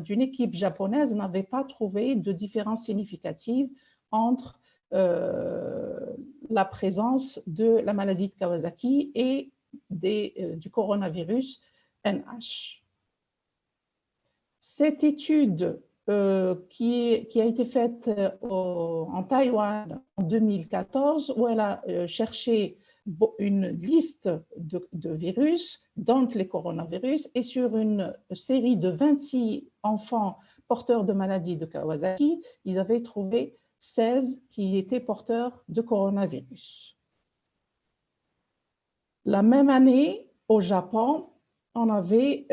d'une équipe japonaise n'avaient pas trouvé de différence significative entre la présence de la maladie de Kawasaki et du coronavirus NH. Cette étude qui a été faite en Taïwan en 2014, où elle a cherché une liste de virus, dont les coronavirus, et sur une série de 26 enfants porteurs de maladie de Kawasaki, ils avaient trouvé 16 qui étaient porteurs de coronavirus. La même année, au Japon, on avait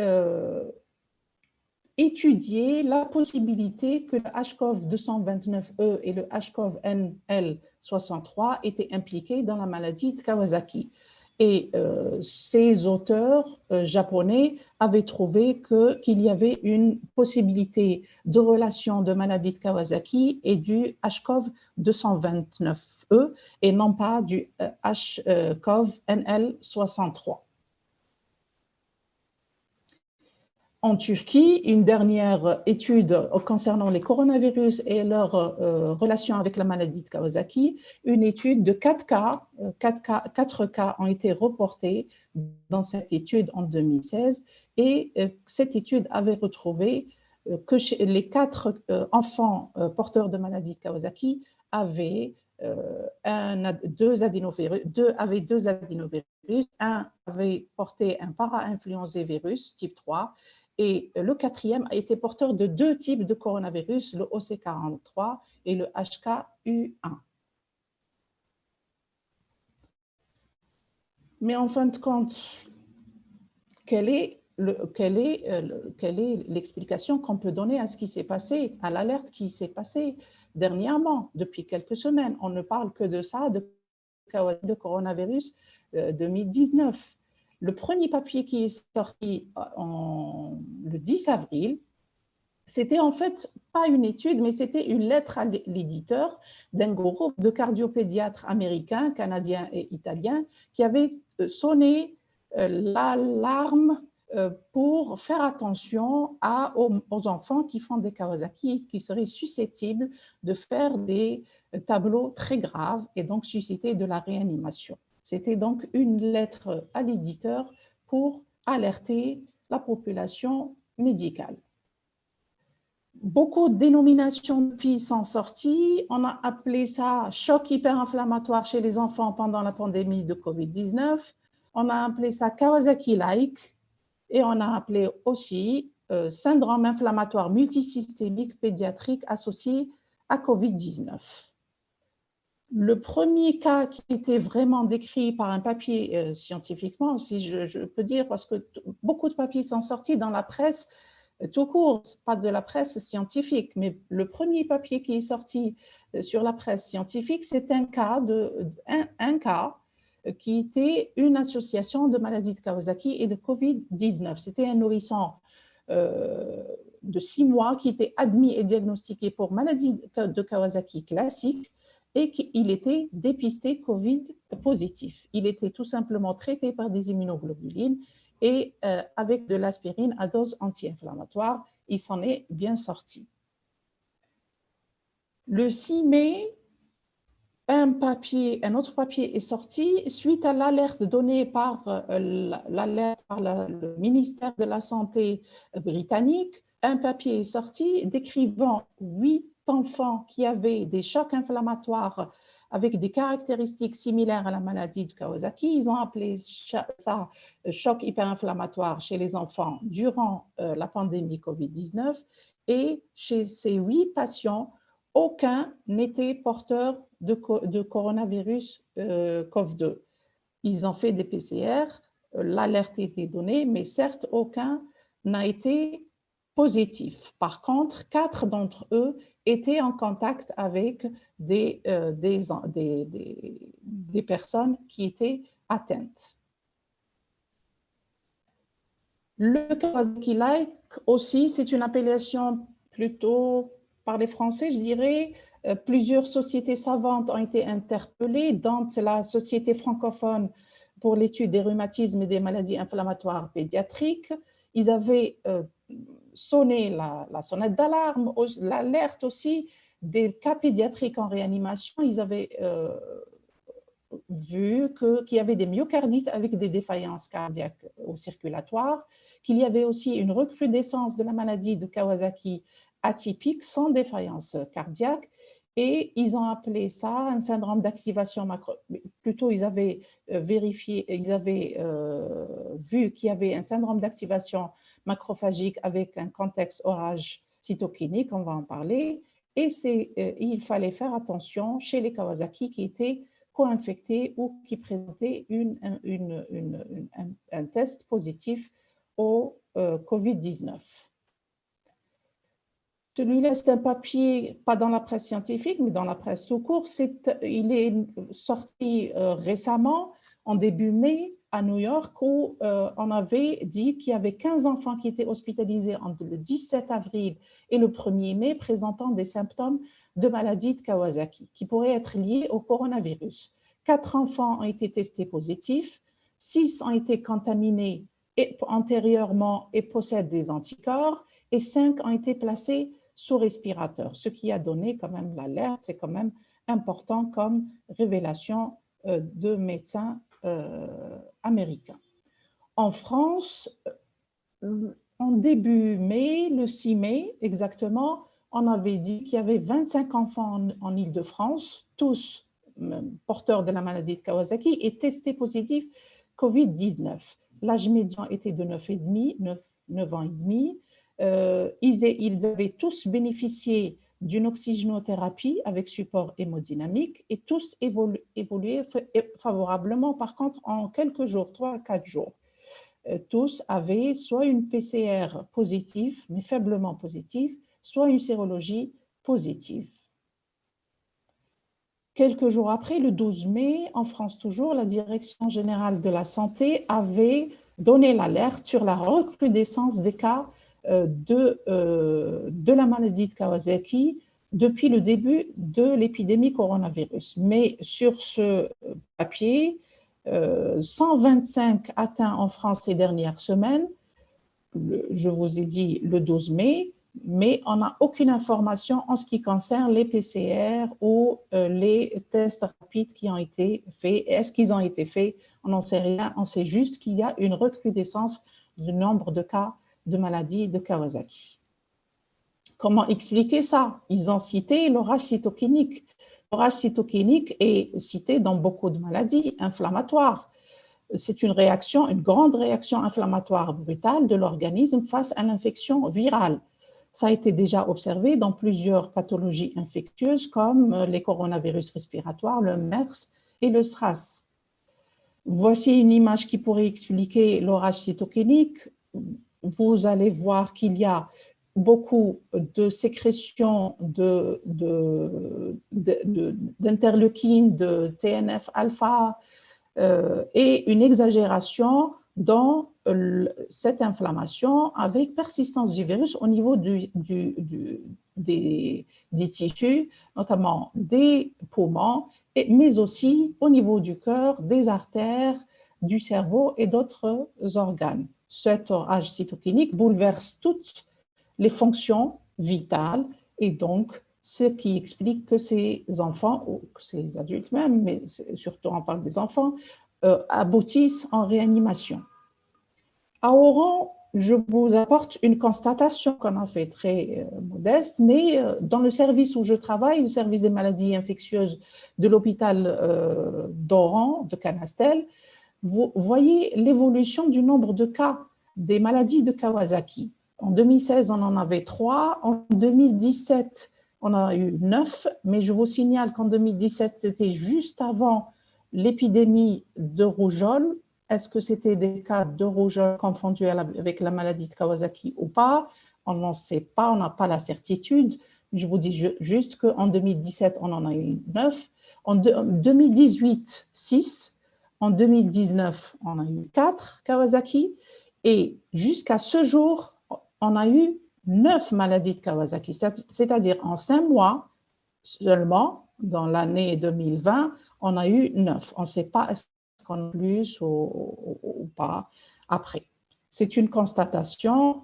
étudié la possibilité que le HCoV 229E et le HCoV NL63 étaient impliqués dans la maladie de Kawasaki. Et ces auteurs japonais avaient trouvé qu'il y avait une possibilité de relation de maladie de Kawasaki et du HCoV 229E et non pas du HCoV NL63. En Turquie, une dernière étude concernant les coronavirus et leur relation avec la maladie de Kawasaki, une étude de 4 cas ont été reportés dans cette étude en 2016 et cette étude avait retrouvé que les 4 enfants porteurs de maladie de Kawasaki avaient deux adénovirus, un avait porté un para-influenzavirus type 3 et le 4e a été porteur de 2 types de coronavirus, le OC43 et le HKU1. Mais en fin de compte, quelle est l'explication qu'on peut donner à ce qui s'est passé, à l'alerte qui s'est passée dernièrement, depuis quelques semaines? On ne parle que de ça, de coronavirus 2019. Le premier papier qui est sorti le 10 avril, c'était en fait pas une étude, mais c'était une lettre à l'éditeur d'un groupe de cardiopédiatres américains, canadiens et italiens qui avaient sonné l'alarme pour faire attention aux enfants qui font des Kawasaki, qui seraient susceptibles de faire des tableaux très graves et donc susciter de la réanimation. C'était donc une lettre à l'éditeur pour alerter la population médicale. Beaucoup de dénominations depuis sont sorties. On a appelé ça choc hyperinflammatoire chez les enfants pendant la pandémie de Covid-19. On a appelé ça Kawasaki-like et on a appelé aussi syndrome inflammatoire multisystémique pédiatrique associé à Covid-19. Le premier cas qui était vraiment décrit par un papier scientifiquement, si je peux dire, parce que beaucoup de papiers sont sortis dans la presse, tout court, pas de la presse scientifique, mais le premier papier qui est sorti sur la presse scientifique, c'est un cas qui était une association de maladies de Kawasaki et de Covid-19. C'était un nourrisson de 6 mois qui était admis et diagnostiqué pour maladie de Kawasaki classique et qu'il était dépisté Covid positif. Il était tout simplement traité par des immunoglobulines et avec de l'aspirine à dose anti-inflammatoire, il s'en est bien sorti. Le 6 mai, un autre papier est sorti suite à l'alerte donnée par le ministère de la Santé britannique. Un papier est sorti décrivant 8 enfants qui avaient des chocs inflammatoires avec des caractéristiques similaires à la maladie de Kawasaki. Ils ont appelé ça choc hyperinflammatoire chez les enfants durant la pandémie Covid-19. Et chez ces 8 patients, aucun n'était porteur de coronavirus COV2. Ils ont fait des PCR, l'alerte a été donnée, mais certes, aucun n'a été positif. Par contre, 4 d'entre eux étaient en contact avec des personnes qui étaient atteintes. Le Kawasaki-like aussi, c'est une appellation plutôt par les Français, je dirais. Plusieurs sociétés savantes ont été interpellées, dont la Société francophone pour l'étude des rhumatismes et des maladies inflammatoires pédiatriques. Ils avaient sonné la sonnette d'alarme, l'alerte aussi des cas pédiatriques en réanimation. Ils avaient vu qu'il y avait des myocardites avec des défaillances cardiaques ou circulatoires, qu'il y avait aussi une recrudescence de la maladie de Kawasaki atypique sans défaillance cardiaque, et ils ont appelé ça un syndrome d'activation plutôt ils avaient vérifié, ils avaient vu qu'il y avait un syndrome d'activation macrophagique avec un contexte orage cytokinique, on va en parler, et il fallait faire attention chez les Kawasaki qui étaient co-infectés ou qui présentaient un test positif au Covid-19. Celui-là, c'est un papier, pas dans la presse scientifique, mais dans la presse tout court. Il est sorti récemment, en début mai, à New York, où on avait dit qu'il y avait 15 enfants qui étaient hospitalisés entre le 17 avril et le 1er mai, présentant des symptômes de maladie de Kawasaki, qui pourraient être liés au coronavirus. 4 enfants ont été testés positifs, 6 ont été contaminés antérieurement et possèdent des anticorps, et 5 ont été placés sous respirateur, ce qui a donné quand même l'alerte. C'est quand même important comme révélation de médecins américains. En France, en début mai, le 6 mai exactement, on avait dit qu'il y avait 25 enfants en Île-de-France, tous porteurs de la maladie de Kawasaki et testés positifs Covid-19. L'âge médian était de 9 ans et demi. Ils avaient tous bénéficié d'une oxygénothérapie avec support hémodynamique et tous évolué favorablement. Par contre, en quelques jours, 3 à 4 jours, tous avaient soit une PCR positive, mais faiblement positive, soit une sérologie positive. Quelques jours après, le 12 mai, en France toujours, la Direction générale de la santé avait donné l'alerte sur la recrudescence des cas de la maladie de Kawasaki depuis le début de l'épidémie coronavirus. Mais sur ce papier, 125 atteints en France ces dernières semaines, je vous ai dit le 12 mai, mais on n'a aucune information en ce qui concerne les PCR ou les tests rapides qui ont été faits. Est-ce qu'ils ont été faits? On n'en sait rien, on sait juste qu'il y a une recrudescence du nombre de cas de maladie de Kawasaki. Comment expliquer ça? Ils ont cité l'orage cytokinique. L'orage cytokinique est cité dans beaucoup de maladies inflammatoires. C'est une réaction, une grande réaction inflammatoire brutale de l'organisme face à l'infection virale. Ça a été déjà observé dans plusieurs pathologies infectieuses comme les coronavirus respiratoires, le MERS et le SRAS. Voici une image qui pourrait expliquer l'orage cytokinique. Vous allez voir qu'il y a beaucoup de sécrétions d'interleukines, de TNF-alpha et une exagération dans cette inflammation avec persistance du virus au niveau des tissus, notamment des poumons, mais aussi au niveau du cœur, des artères, du cerveau et d'autres organes. Cet orage cytokinique bouleverse toutes les fonctions vitales et donc ce qui explique que ces enfants, ou que ces adultes même, mais surtout on parle des enfants, aboutissent en réanimation. À Oran, je vous apporte une constatation qu'on a fait très modeste, mais dans le service où je travaille, le service des maladies infectieuses de l'hôpital d'Oran, de Canastel, vous voyez l'évolution du nombre de cas des maladies de Kawasaki. En 2016, on en avait 3. En 2017, on en a eu 9. Mais je vous signale qu'en 2017, c'était juste avant l'épidémie de rougeole. Est-ce que c'était des cas de rougeole confondus avec la maladie de Kawasaki ou pas? On n'en sait pas, on n'a pas la certitude. Je vous dis juste qu'en 2017, on en a eu 9. En 2018, 6. En 2019, on a eu 4 Kawasaki. Et jusqu'à ce jour, on a eu 9 maladies de Kawasaki. C'est-à-dire en 5 mois seulement, dans l'année 2020, on a eu 9. On ne sait pas est-ce qu'on a plus ou pas après. C'est une constatation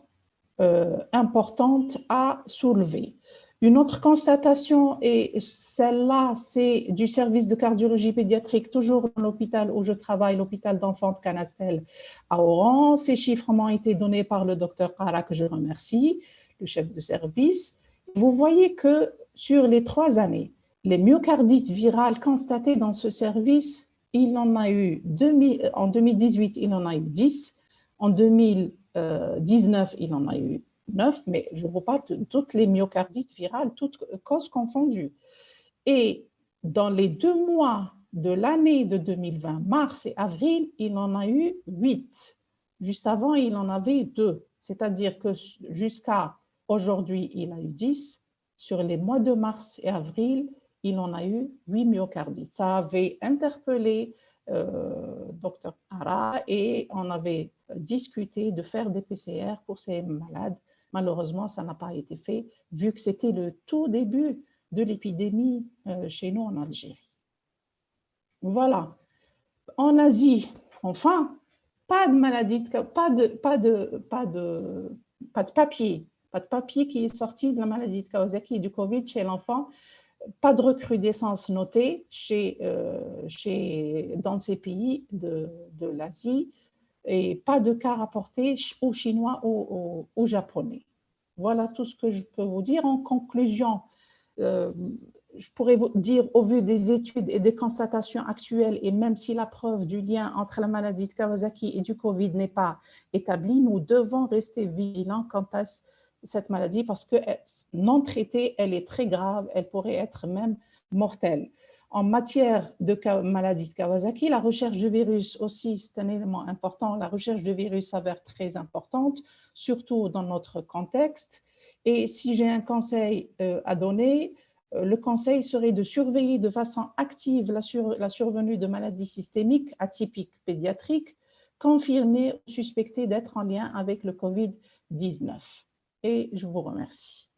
importante à soulever. Une autre constatation, et celle-là, c'est du service de cardiologie pédiatrique, toujours dans l'hôpital où je travaille, l'hôpital d'enfants de Canastel à Oran. Ces chiffres m'ont été donnés par le docteur Kara, que je remercie, le chef de service. Vous voyez que sur les 3 années, les myocardites virales constatées dans ce service, il en a eu, en 2018, il en a eu 10, en 2019, il en a eu 9, mais je vous parle de toutes les myocardites virales, toutes causes confondues. Et dans les 2 mois de l'année de 2020, mars et avril, il en a eu 8. Juste avant, il en avait 2. C'est-à-dire que jusqu'à aujourd'hui, il a eu 10. Sur les mois de mars et avril, il en a eu 8 myocardites. Ça avait interpellé Dr Ara et on avait discuté de faire des PCR pour ces malades. Malheureusement, ça n'a pas été fait vu que c'était le tout début de l'épidémie chez nous en Algérie. Voilà. En Asie, enfin, pas de maladie, pas de papier qui est sorti de la maladie de Kawasaki et du Covid chez l'enfant. Pas de recrudescence notée dans ces pays de l'Asie et pas de cas rapportés aux Chinois ou aux Japonais. Voilà tout ce que je peux vous dire. En conclusion, je pourrais vous dire, au vu des études et des constatations actuelles, et même si la preuve du lien entre la maladie de Kawasaki et du Covid n'est pas établie, nous devons rester vigilants quant à cette maladie parce que non traitée, elle est très grave, elle pourrait être même mortelle. En matière de maladie de Kawasaki, la recherche de virus aussi, c'est un élément important. La recherche de virus s'avère très importante, surtout dans notre contexte. Et si j'ai un conseil à donner, le conseil serait de surveiller de façon active la survenue de maladies systémiques atypiques pédiatriques confirmées ou suspectées d'être en lien avec le Covid-19. Et je vous remercie.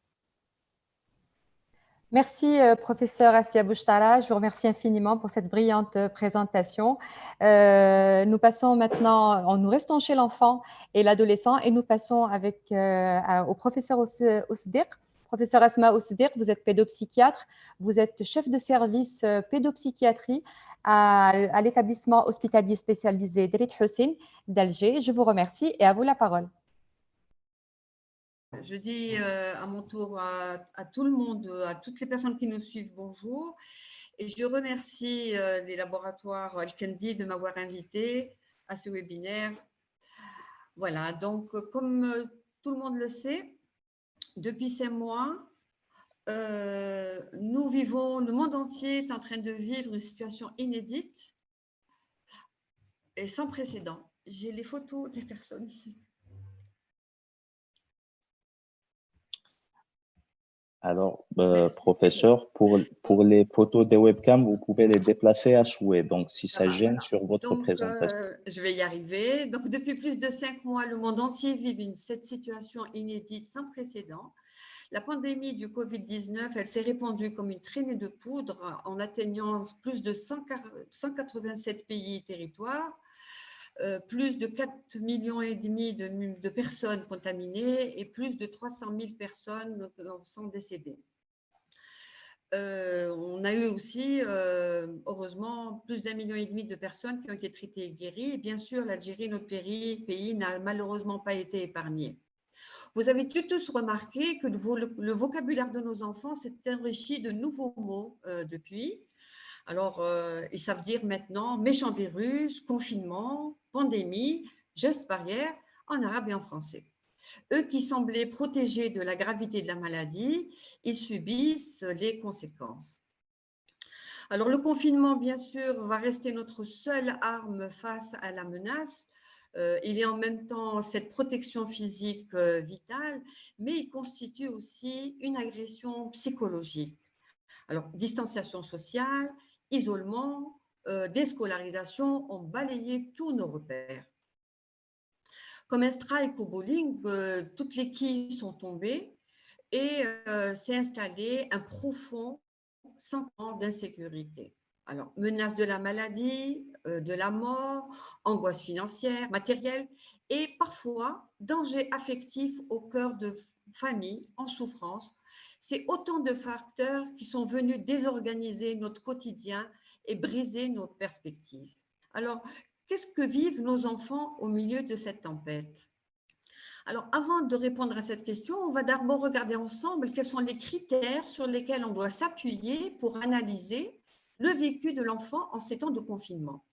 Merci, professeur Assia Bouchtara. Je vous remercie infiniment pour cette brillante présentation. Nous passons maintenant, nous restons chez l'enfant et l'adolescent et nous passons au professeur Ousdir. Professeur Asma Ousdir, vous êtes pédopsychiatre, vous êtes chef de service pédopsychiatrie à l'établissement hospitalier spécialisé Drit Hussein d'Alger. Je vous remercie et à vous la parole. Je dis à mon tour à tout le monde, à toutes les personnes qui nous suivent, bonjour. Et je remercie les laboratoires Al-Kendi de m'avoir invité à ce webinaire. Voilà, donc comme tout le monde le sait, depuis 5 mois, nous vivons, le monde entier est en train de vivre une situation inédite et sans précédent. J'ai les photos des personnes ici. Alors, professeur, pour les photos des webcams, vous pouvez les déplacer à souhait. Donc, si ça gêne sur votre présentation. Je vais y arriver. Donc, depuis plus de 5 mois, le monde entier vit cette situation inédite sans précédent. La pandémie du Covid-19, elle s'est répandue comme une traînée de poudre en atteignant plus de 187 pays et territoires. Plus de 4,5 millions de personnes contaminées et plus de 300 000 personnes sont décédées. On a eu aussi, heureusement, plus d'1,5 million de personnes qui ont été traitées et guéries. Et bien sûr, l'Algérie, notre pays, n'a malheureusement pas été épargné. Vous avez tous remarqué que le vocabulaire de nos enfants s'est enrichi de nouveaux mots depuis. Alors, ils savent dire maintenant méchant virus, confinement, pandémie, gestes barrières en arabe et en français. Eux qui semblaient protégés de la gravité de la maladie, ils subissent les conséquences. Alors, le confinement, bien sûr, va rester notre seule arme face à la menace. Il est en même temps cette protection physique vitale, mais il constitue aussi une agression psychologique. Alors, distanciation sociale, isolement, déscolarisation ont balayé tous nos repères. Comme un strike au bowling, toutes les quilles sont tombées et s'est installé un profond sentiment d'insécurité. Alors, menace de la maladie, de la mort, angoisse financière, matérielle et parfois danger affectif au cœur de familles en souffrance. C'est autant de facteurs qui sont venus désorganiser notre quotidien et briser nos perspectives. Alors, qu'est-ce que vivent nos enfants au milieu de cette tempête? Alors, avant de répondre à cette question, on va d'abord regarder ensemble quels sont les critères sur lesquels on doit s'appuyer pour analyser le vécu de l'enfant en ces temps de confinement.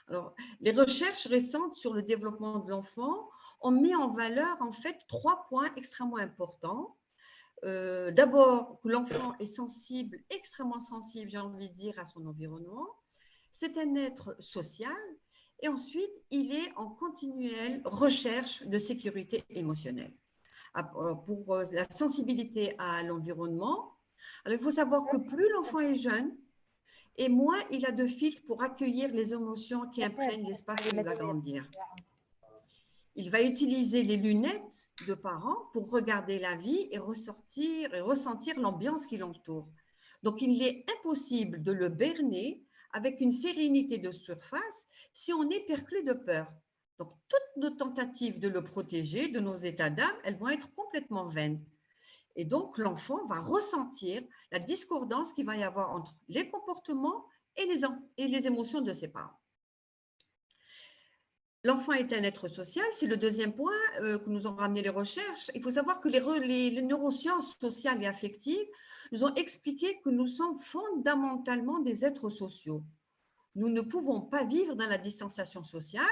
Alors, les recherches récentes sur le développement de l'enfant ont mis en valeur en fait 3 points extrêmement importants. D'abord, que l'enfant est sensible, extrêmement sensible, j'ai envie de dire, à son environnement. c'est un être social et ensuite, il est en continuelle recherche de sécurité émotionnelle. Pour la sensibilité à l'environnement, alors il faut savoir que plus l'enfant est jeune, et moins il a de filtres pour accueillir les émotions qui imprègnent l'espace où il va grandir. Il va utiliser les lunettes de parents pour regarder la vie et ressentir l'ambiance qui l'entoure. Donc, il est impossible de le berner avec une sérénité de surface si on est perclus de peur. Donc, toutes nos tentatives de le protéger, de nos états d'âme, elles vont être complètement vaines. Et donc, l'enfant va ressentir la discordance qu'il va y avoir entre les comportements et les émotions de ses parents. L'enfant est un être social, c'est le deuxième point que nous ont ramené les recherches. Il faut savoir que les neurosciences sociales et affectives nous ont expliqué que nous sommes fondamentalement des êtres sociaux. Nous ne pouvons pas vivre dans la distanciation sociale,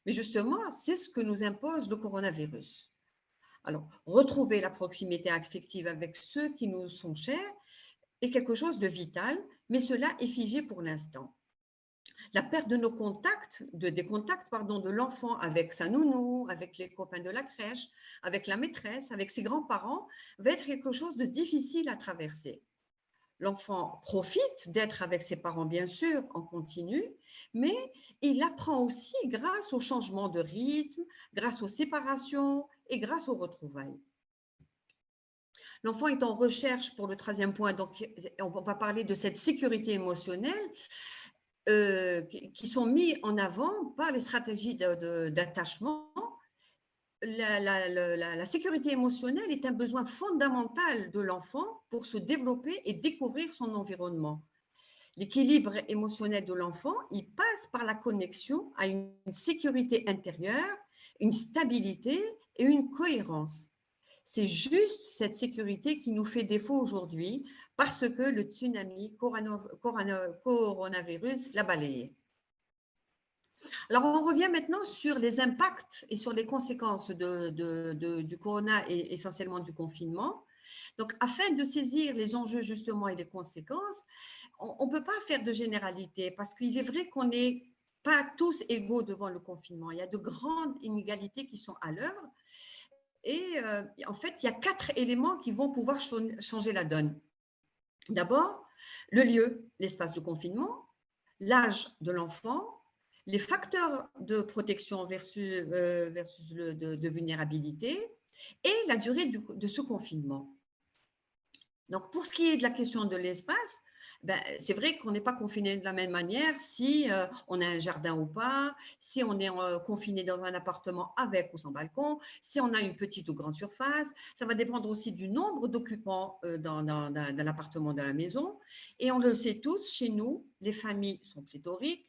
mais justement, c'est ce que nous impose le coronavirus. Alors, retrouver la proximité affective avec ceux qui nous sont chers est quelque chose de vital, mais cela est figé pour l'instant. La perte de nos contacts, des contacts de l'enfant avec sa nounou, avec les copains de la crèche, avec la maîtresse, avec ses grands-parents, va être quelque chose de difficile à traverser. L'enfant profite d'être avec ses parents, bien sûr, en continu, mais il apprend aussi grâce au changement de rythme, grâce aux séparations et grâce aux retrouvailles. L'enfant est en recherche pour le troisième point, donc on va parler de cette sécurité émotionnelle qui sont mis en avant par les stratégies d'attachement. La sécurité émotionnelle est un besoin fondamental de l'enfant pour se développer et découvrir son environnement. L'équilibre émotionnel de l'enfant, il passe par la connexion à une sécurité intérieure, une stabilité et une cohérence. C'est juste cette sécurité qui nous fait défaut aujourd'hui parce que le tsunami coronavirus l'a balayé. Alors, on revient maintenant sur les impacts et sur les conséquences du corona et essentiellement du confinement. Donc, afin de saisir les enjeux justement et les conséquences, on ne peut pas faire de généralité parce qu'il est vrai qu'on n'est pas tous égaux devant le confinement. Il y a de grandes inégalités qui sont à l'œuvre. Et en fait, il y a 4 éléments qui vont pouvoir changer la donne. D'abord, le lieu, l'espace de confinement, l'âge de l'enfant, les facteurs de protection versus de vulnérabilité et la durée de ce confinement. Donc, pour ce qui est de la question de l'espace, c'est vrai qu'on n'est pas confiné de la même manière si on a un jardin ou pas, si on est confiné dans un appartement avec ou sans balcon, si on a une petite ou grande surface. Ça va dépendre aussi du nombre d'occupants dans l'appartement, dans la maison. Et on le sait tous, chez nous, les familles sont pléthoriques,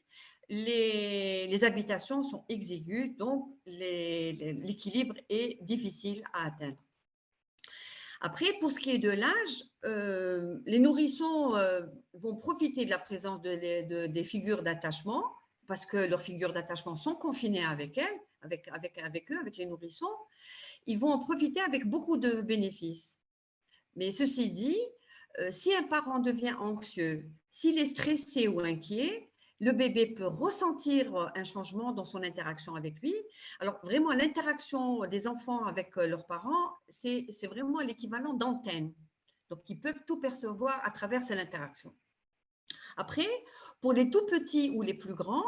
les habitations sont exiguës, donc l'équilibre est difficile à atteindre. Après, pour ce qui est de l'âge, les nourrissons vont profiter de la présence des figures d'attachement parce que leurs figures d'attachement sont confinées avec elles, avec eux, avec les nourrissons. Ils vont en profiter avec beaucoup de bénéfices. Mais ceci dit, si un parent devient anxieux, s'il est stressé ou inquiet, le bébé peut ressentir un changement dans son interaction avec lui. Alors, vraiment, l'interaction des enfants avec leurs parents, c'est vraiment l'équivalent d'antenne. Donc, ils peuvent tout percevoir à travers cette interaction. Après, pour les tout petits ou les plus grands,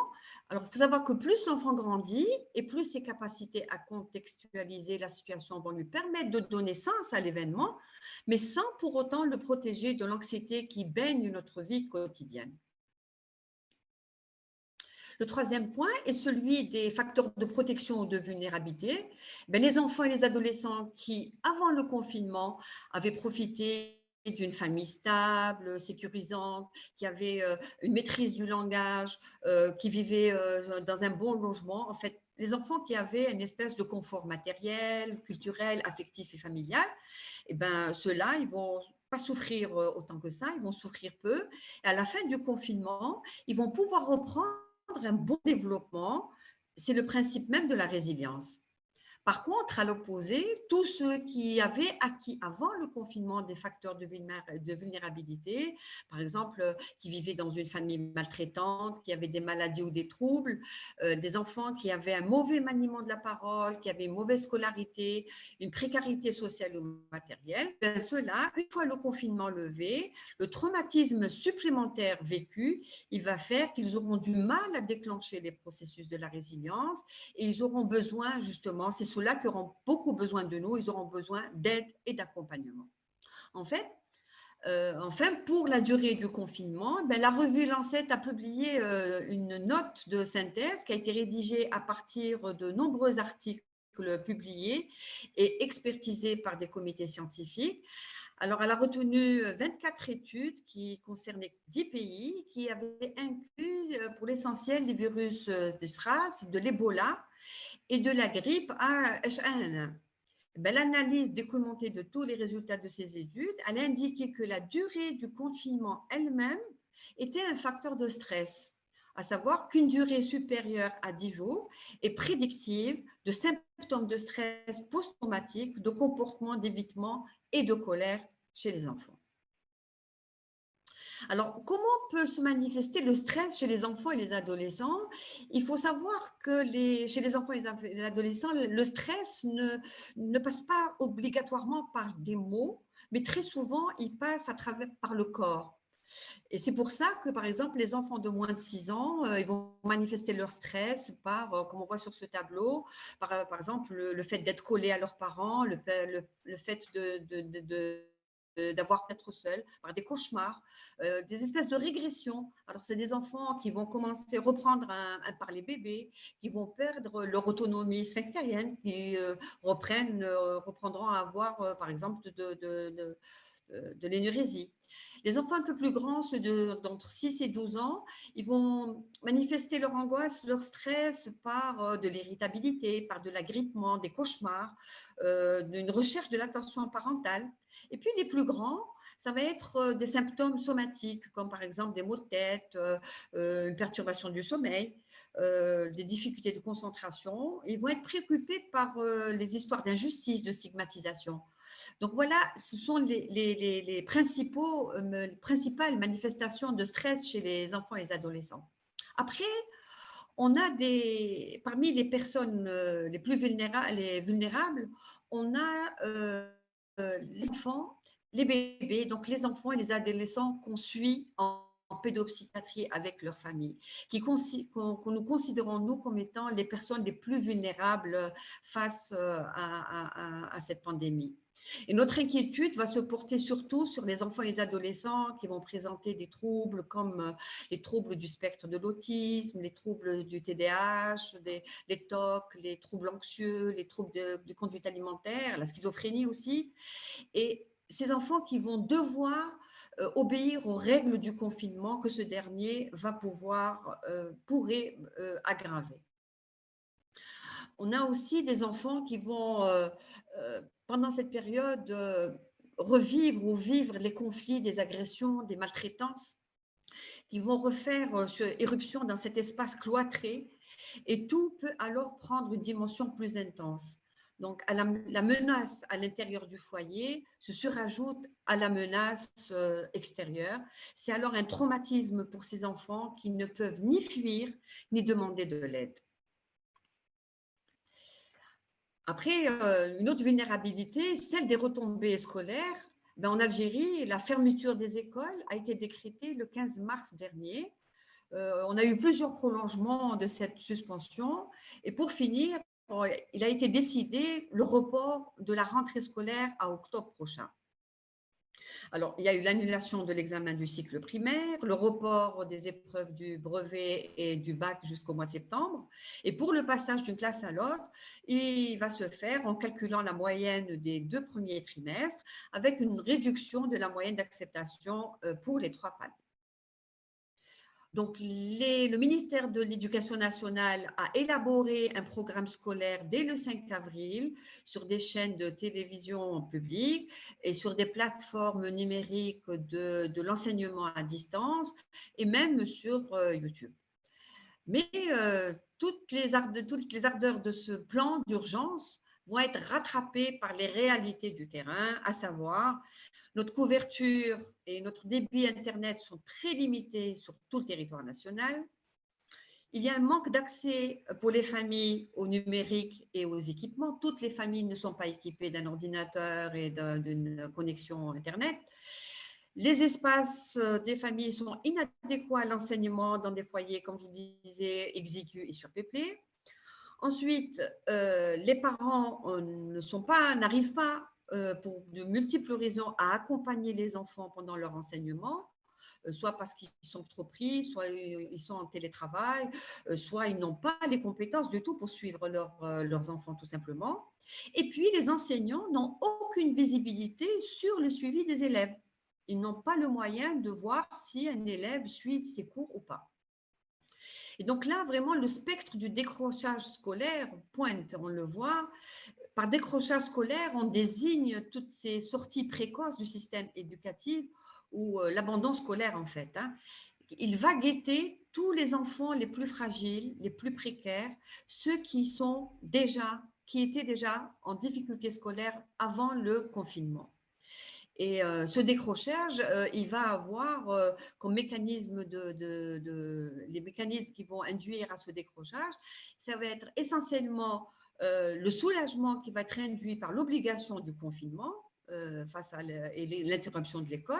alors il faut savoir que plus l'enfant grandit et plus ses capacités à contextualiser la situation vont lui permettre de donner sens à l'événement, mais sans pour autant le protéger de l'anxiété qui baigne notre vie quotidienne. Le troisième point est celui des facteurs de protection ou de vulnérabilité. Les enfants et les adolescents qui, avant le confinement, avaient profité d'une famille stable, sécurisante, qui avait une maîtrise du langage, qui vivait dans un bon logement. En fait, les enfants qui avaient une espèce de confort matériel, culturel, affectif et familial, ceux-là, ils vont pas souffrir autant que ça, ils vont souffrir peu. Et à la fin du confinement, ils vont pouvoir reprendre un bon développement. C'est le principe même de la résilience. Par contre, à l'opposé, tous ceux qui avaient acquis avant le confinement des facteurs de vulnérabilité, par exemple, qui vivaient dans une famille maltraitante, qui avaient des maladies ou des troubles, des enfants qui avaient un mauvais maniement de la parole, qui avaient une mauvaise scolarité, une précarité sociale ou matérielle, ceux-là, une fois le confinement levé, le traumatisme supplémentaire vécu, il va faire qu'ils auront du mal à déclencher les processus de la résilience et ils auront besoin, justement, c'est ceux-là qui auront beaucoup besoin de nous, ils auront besoin d'aide et d'accompagnement. En fait, enfin, pour la durée du confinement, la revue Lancet a publié une note de synthèse qui a été rédigée à partir de nombreux articles publiés et expertisés par des comités scientifiques. Alors, elle a retenu 24 études qui concernaient 10 pays qui avaient inclus pour l'essentiel les virus de SRAS, de l'Ebola et de la grippe H1N1. L'analyse documentée de tous les résultats de ces études, elle a indiqué que la durée du confinement elle-même était un facteur de stress, à savoir qu'une durée supérieure à 10 jours est prédictive de symptômes de stress post-traumatique, de comportement d'évitement et de colère chez les enfants. Alors, comment peut se manifester le stress chez les enfants et les adolescents? Il faut savoir que chez les enfants et les adolescents, le stress ne passe pas obligatoirement par des mots, mais très souvent, il passe par le corps. Et c'est pour ça que, par exemple, les enfants de moins de 6 ans, ils vont manifester leur stress par, comme on voit sur ce tableau, par exemple, le fait d'être collés à leurs parents, le fait d'avoir être seul, par des cauchemars, des espèces de régressions. Alors, c'est des enfants qui vont commencer à reprendre par les bébés, qui vont perdre leur autonomie sphinctérienne, qui reprendront à avoir, par exemple, de l'énurésie. Les enfants un peu plus grands, ceux d'entre 6 et 12 ans, ils vont manifester leur angoisse, leur stress par de l'irritabilité, par de l'agrippement, des cauchemars, d'une recherche de l'attention parentale. Et puis les plus grands, ça va être des symptômes somatiques, comme par exemple des maux de tête, une perturbation du sommeil, des difficultés de concentration. Ils vont être préoccupés par les histoires d'injustice, de stigmatisation. Donc voilà, ce sont les principales manifestations de stress chez les enfants et les adolescents. Après, on a parmi les personnes les plus vulnérables, on a les enfants, les bébés, donc les enfants et les adolescents qu'on suit en pédopsychiatrie avec leur famille, que nous considérons, nous, comme étant les personnes les plus vulnérables face à cette pandémie. Et notre inquiétude va se porter surtout sur les enfants et les adolescents qui vont présenter des troubles comme les troubles du spectre de l'autisme, les troubles du TDAH, les TOC, les troubles anxieux, les troubles de conduite alimentaire, la schizophrénie aussi. Et ces enfants qui vont devoir obéir aux règles du confinement que ce dernier pourrait aggraver. On a aussi des enfants qui vont, pendant cette période, revivre ou vivre les conflits, des agressions, des maltraitances, qui vont refaire éruption dans cet espace cloîtré, et tout peut alors prendre une dimension plus intense. Donc, la menace à l'intérieur du foyer se surajoute à la menace extérieure. C'est alors un traumatisme pour ces enfants qui ne peuvent ni fuir, ni demander de l'aide. Après, une autre vulnérabilité, celle des retombées scolaires. En Algérie, la fermeture des écoles a été décrétée le 15 mars dernier. On a eu plusieurs prolongements de cette suspension. Et pour finir, il a été décidé le report de la rentrée scolaire à octobre prochain. Alors, il y a eu l'annulation de l'examen du cycle primaire, le report des épreuves du brevet et du bac jusqu'au mois de septembre. Et pour le passage d'une classe à l'autre, il va se faire en calculant la moyenne des 2 premiers trimestres avec une réduction de la moyenne d'acceptation pour les 3 paliers. Donc, le ministère de l'Éducation nationale a élaboré un programme scolaire dès le 5 avril sur des chaînes de télévision publiques et sur des plateformes numériques de l'enseignement à distance et même sur YouTube. Mais toutes les ardeurs de ce plan d'urgence vont être rattrapés par les réalités du terrain, à savoir notre couverture et notre débit Internet sont très limités sur tout le territoire national. Il y a un manque d'accès pour les familles au numérique et aux équipements. Toutes les familles ne sont pas équipées d'un ordinateur et d'une connexion Internet. Les espaces des familles sont inadéquats à l'enseignement dans des foyers, comme je vous disais, exigus et surpeuplés. Ensuite, les parents n'arrivent pas, pour de multiples raisons, à accompagner les enfants pendant leur enseignement, soit parce qu'ils sont trop pris, soit ils sont en télétravail, soit ils n'ont pas les compétences du tout pour suivre leurs enfants tout simplement. Et puis, les enseignants n'ont aucune visibilité sur le suivi des élèves. Ils n'ont pas le moyen de voir si un élève suit ses cours ou pas. Et donc là, vraiment, le spectre du décrochage scolaire pointe, on le voit. Par décrochage scolaire, on désigne toutes ces sorties précoces du système éducatif ou l'abandon scolaire, en fait. Il va guetter tous les enfants les plus fragiles, les plus précaires, ceux qui étaient déjà en difficulté scolaire avant le confinement. Et ce décrochage, il va avoir comme mécanisme les mécanismes qui vont induire à ce décrochage, ça va être essentiellement le soulagement qui va être induit par l'obligation du confinement face à l'interruption de l'école.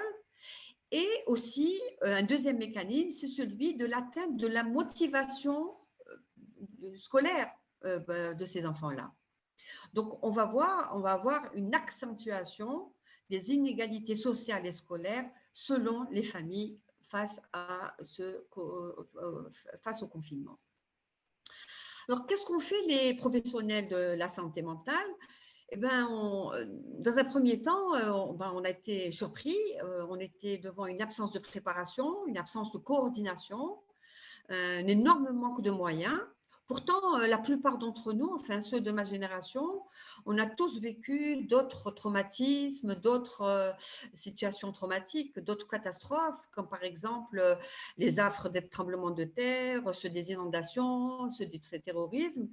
Et aussi, un deuxième mécanisme, c'est celui de l'atteinte de la motivation scolaire de ces enfants-là. Donc, on va avoir une accentuation des inégalités sociales et scolaires selon les familles face au confinement. Alors, qu'est-ce qu'ont fait les professionnels de la santé mentale? Eh bien, dans un premier temps, on a été surpris, on était devant une absence de préparation, une absence de coordination, un énorme manque de moyens. Pourtant, la plupart d'entre nous, enfin ceux de ma génération, on a tous vécu d'autres traumatismes, d'autres situations traumatiques, d'autres catastrophes, comme par exemple les affres des tremblements de terre, ceux des inondations, ceux du terrorisme.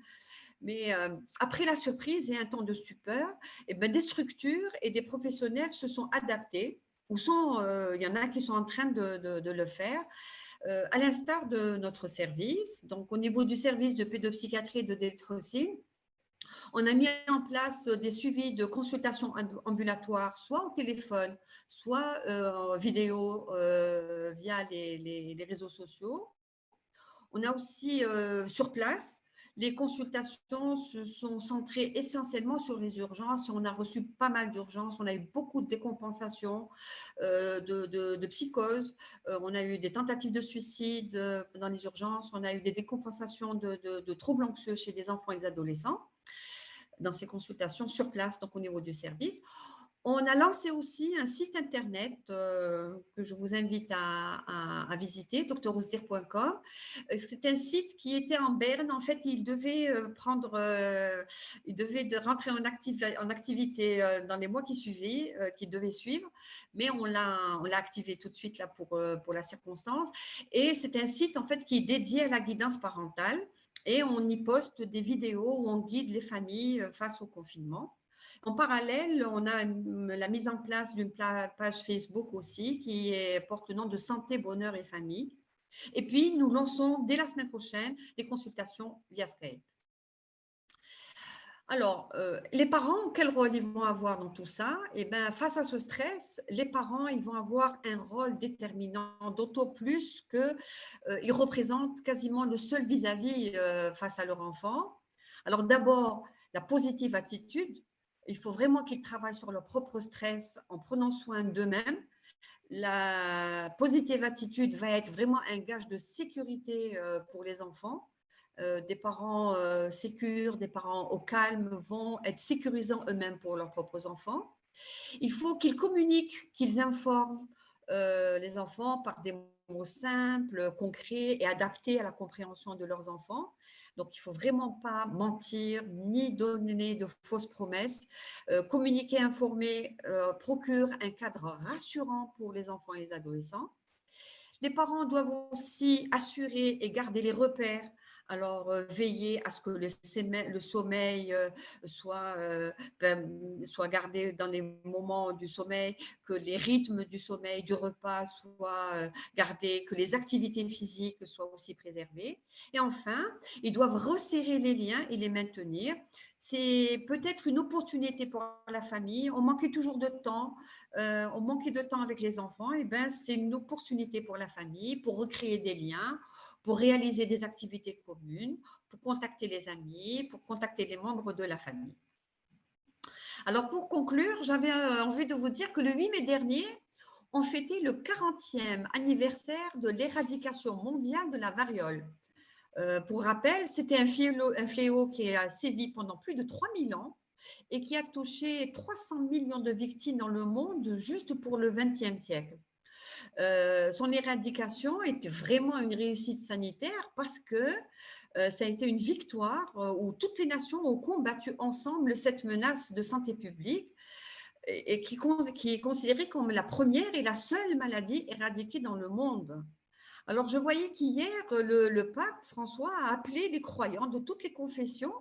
Mais après la surprise et un temps de stupeur, eh bien, des structures et des professionnels se sont adaptés, il y en a qui sont en train de le faire, à l'instar de notre service. Donc, au niveau du service de pédopsychiatrie et de délétocine, on a mis en place des suivis de consultations ambulatoires, soit au téléphone, soit en vidéo via les réseaux sociaux. On a aussi sur place, les consultations se sont centrées essentiellement sur les urgences. On a reçu pas mal d'urgences, on a eu beaucoup de décompensations, de psychose, on a eu des tentatives de suicide dans les urgences, on a eu des décompensations de troubles anxieux chez des enfants et des adolescents dans ces consultations sur place, donc au niveau du service. On a lancé aussi un site internet que je vous invite à visiter, drosdir.com. C'est un site qui était en berne. En fait, il devait rentrer en activité dans les mois qui suivaient, qu'il devait suivre, mais on l'a activé tout de suite là pour la circonstance. Et c'est un site en fait qui est dédié à la guidance parentale et on y poste des vidéos où on guide les familles face au confinement. En parallèle, on a la mise en place d'une page Facebook aussi qui porte le nom de Santé, Bonheur et Famille. Et puis, nous lançons dès la semaine prochaine des consultations via Skype. Alors, les parents, quel rôle ils vont avoir dans tout ça? Eh bien, face à ce stress, les parents, ils vont avoir un rôle déterminant, d'autant plus qu'ils représentent quasiment le seul vis-à-vis face à leur enfant. Alors, d'abord, la positive attitude. Il faut vraiment qu'ils travaillent sur leur propre stress en prenant soin d'eux-mêmes. La positive attitude va être vraiment un gage de sécurité pour les enfants. Des parents sécures, des parents au calme vont être sécurisants eux-mêmes pour leurs propres enfants. Il faut qu'ils communiquent, qu'ils informent les enfants par des mots simples, concrets et adaptés à la compréhension de leurs enfants. Donc, il ne faut vraiment pas mentir ni donner de fausses promesses. Communiquer, informer procure un cadre rassurant pour les enfants et les adolescents. Les parents doivent aussi assurer et garder les repères Alors, veiller à ce que le sommeil soit gardé dans les moments du sommeil, que les rythmes du sommeil, du repas soient gardés, que les activités physiques soient aussi préservées. Et enfin, ils doivent resserrer les liens et les maintenir. C'est peut-être une opportunité pour la famille. On manquait toujours de temps. On manquait de temps avec les enfants. Et ben, c'est une opportunité pour la famille pour recréer des liens, pour réaliser des activités communes, pour contacter les amis, pour contacter les membres de la famille. Alors, pour conclure, j'avais envie de vous dire que le 8 mai dernier, on fêtait le 40e anniversaire de l'éradication mondiale de la variole. Pour rappel, c'était un fléau qui a sévi pendant plus de 3000 ans et qui a touché 300 millions de victimes dans le monde juste pour le XXe siècle. Son éradication était vraiment une réussite sanitaire parce que ça a été une victoire où toutes les nations ont combattu ensemble cette menace de santé publique et qui est considérée comme la première et la seule maladie éradiquée dans le monde. Alors, je voyais qu'hier, le pape François a appelé les croyants de toutes les confessions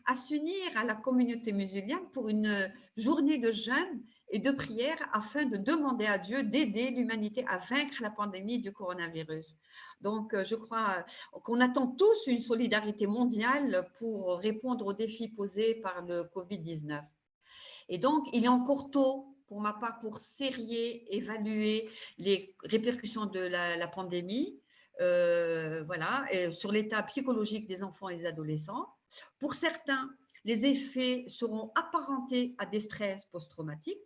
à s'unir à la communauté musulmane pour une journée de jeûne et de prière afin de demander à Dieu d'aider l'humanité à vaincre la pandémie du coronavirus. Donc, je crois qu'on attend tous une solidarité mondiale pour répondre aux défis posés par le Covid-19. Et donc, il est encore tôt, pour ma part, pour sérieux évaluer les répercussions de la pandémie, voilà, et sur l'état psychologique des enfants et des adolescents. Pour certains, les effets seront apparentés à des stress post-traumatiques.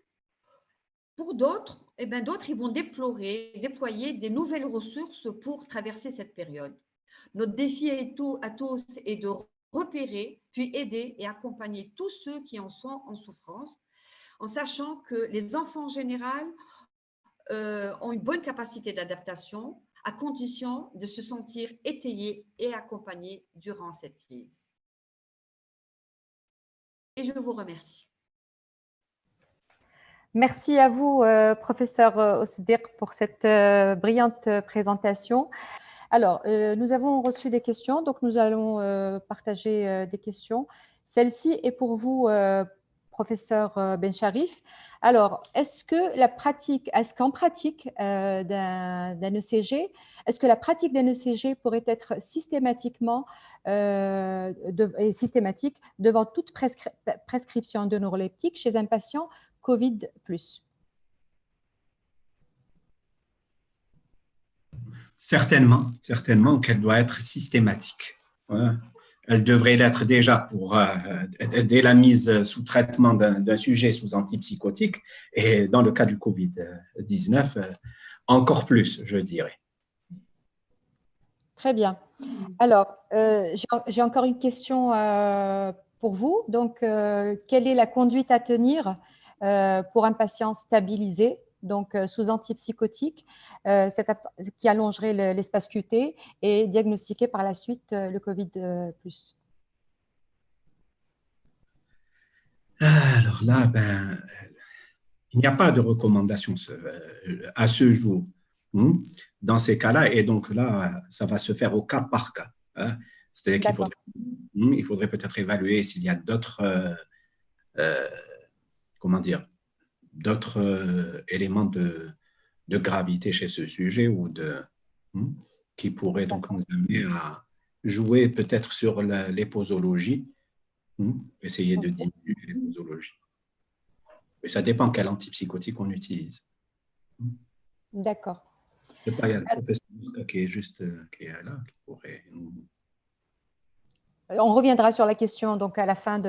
Pour d'autres, d'autres, ils vont déployer des nouvelles ressources pour traverser cette période. Notre défi à tous est de repérer, puis aider et accompagner tous ceux qui en sont en souffrance, en sachant que les enfants en général ont une bonne capacité d'adaptation, à condition de se sentir étayés et accompagnés durant cette crise. Et je vous remercie. Merci à vous, professeur Osdir, pour cette brillante présentation. Alors, nous avons reçu des questions, donc nous allons partager des questions. Celle-ci est pour vous, professeur Bencharif. Alors, est-ce qu'en pratique d'un ECG, est-ce que la pratique d'un ECG pourrait être systématique devant toute prescription de neuroleptique chez un patient Covid+? Certainement qu'elle doit être systématique. Voilà. Elle devrait l'être déjà dès la mise sous traitement d'un sujet sous antipsychotique et dans le cas du Covid-19, encore plus, je dirais. Très bien. Alors, j'ai encore une question pour vous. Donc, quelle est la conduite à tenir pour un patient stabilisé, donc sous antipsychotique, qui allongerait l'espace QT et diagnostiqué par la suite le Covid+. Alors là, il n'y a pas de recommandation à ce jour dans ces cas-là, et donc là, ça va se faire au cas par cas. Hein. C'est-à-dire qu'il faudrait peut-être évaluer s'il y a d'autres éléments de gravité chez ce sujet ou qui pourraient donc nous amener à jouer peut-être sur les posologies, essayer de diminuer les posologies. Mais ça dépend quel antipsychotique on utilise. D'accord. Je ne sais pas, il y a le professeur qui est là, qui pourrait... On reviendra sur la question donc à la fin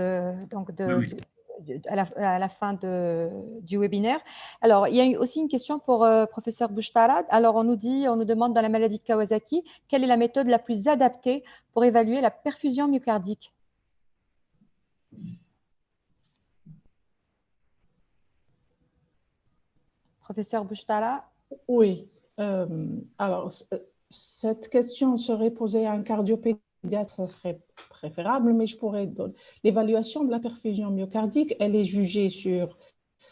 du webinaire. Alors, il y a aussi une question pour professeur Bouchtarad. Alors, on nous demande dans la maladie de Kawasaki, quelle est la méthode la plus adaptée pour évaluer la perfusion myocardique? Professeur Bouchtarad? Oui. Alors, cette question serait posée à un cardiopédiatre, ça serait préférable, mais je pourrais donner. L'évaluation de la perfusion myocardique, elle est jugée sur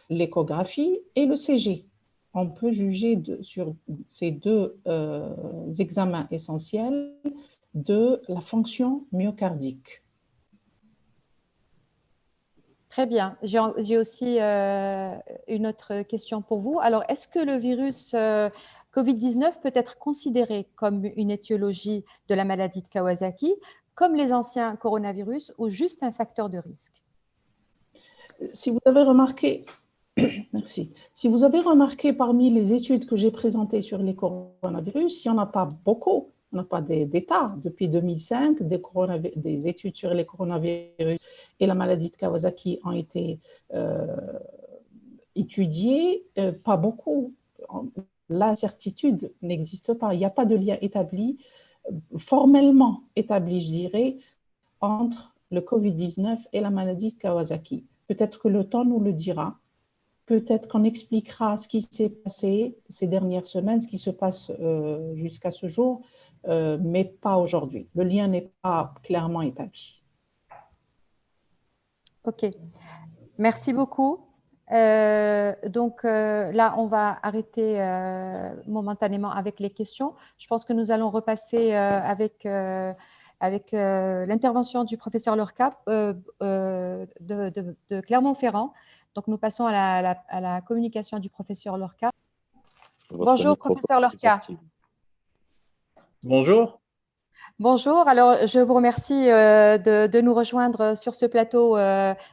l'échographie et le CG. On peut juger sur ces deux examens essentiels de la fonction myocardique. Très bien. J'ai aussi une autre question pour vous. Alors, est-ce que le virus Covid-19 peut être considéré comme une étiologie de la maladie de Kawasaki, comme les anciens coronavirus, ou juste un facteur de risque? Si vous avez remarqué, merci. Si vous avez remarqué parmi les études que j'ai présentées sur les coronavirus, il n'y en a pas beaucoup, il n'y en a pas des tas. Depuis 2005, des études sur les coronavirus et la maladie de Kawasaki ont été étudiées, pas beaucoup. L'incertitude n'existe pas, il n'y a pas de lien établi, formellement établi, je dirais, entre le Covid-19 et la maladie de Kawasaki. Peut-être que le temps nous le dira. Peut-être qu'on expliquera ce qui s'est passé ces dernières semaines, ce qui se passe jusqu'à ce jour, mais pas aujourd'hui. Le lien n'est pas clairement établi. OK. Merci beaucoup. Donc là, on va arrêter momentanément avec les questions. Je pense que nous allons repasser avec l'intervention du professeur Lorca de Clermont-Ferrand. Donc, nous passons à la communication du professeur Lorca. Bonjour, professeur Lorca. Bonjour. Bonjour, alors je vous remercie de nous rejoindre sur ce plateau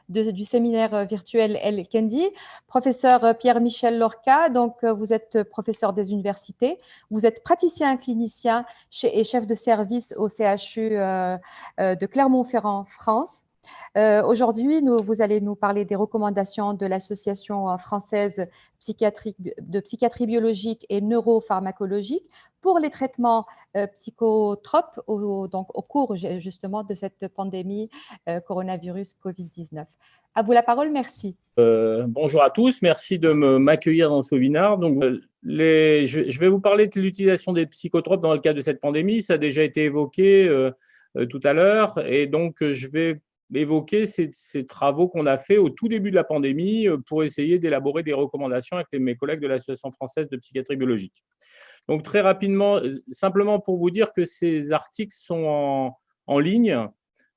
du séminaire virtuel El Kendi. Professeur Pierre-Michel Lorca, donc vous êtes professeur des universités, vous êtes praticien clinicien et chef de service au CHU de Clermont-Ferrand, France. Aujourd'hui, vous allez nous parler des recommandations de l'Association française de psychiatrie biologique et neuropharmacologique pour les traitements psychotropes au cours justement de cette pandémie coronavirus Covid-19. À vous la parole, merci. Bonjour à tous, merci de m'accueillir dans ce webinaire. Donc, je vais vous parler de l'utilisation des psychotropes dans le cadre de cette pandémie. Ça a déjà été évoqué tout à l'heure et donc je vais évoquer ces travaux qu'on a fait au tout début de la pandémie pour essayer d'élaborer des recommandations avec mes collègues de l'Association française de psychiatrie biologique. Donc, très rapidement, simplement pour vous dire que ces articles sont en ligne.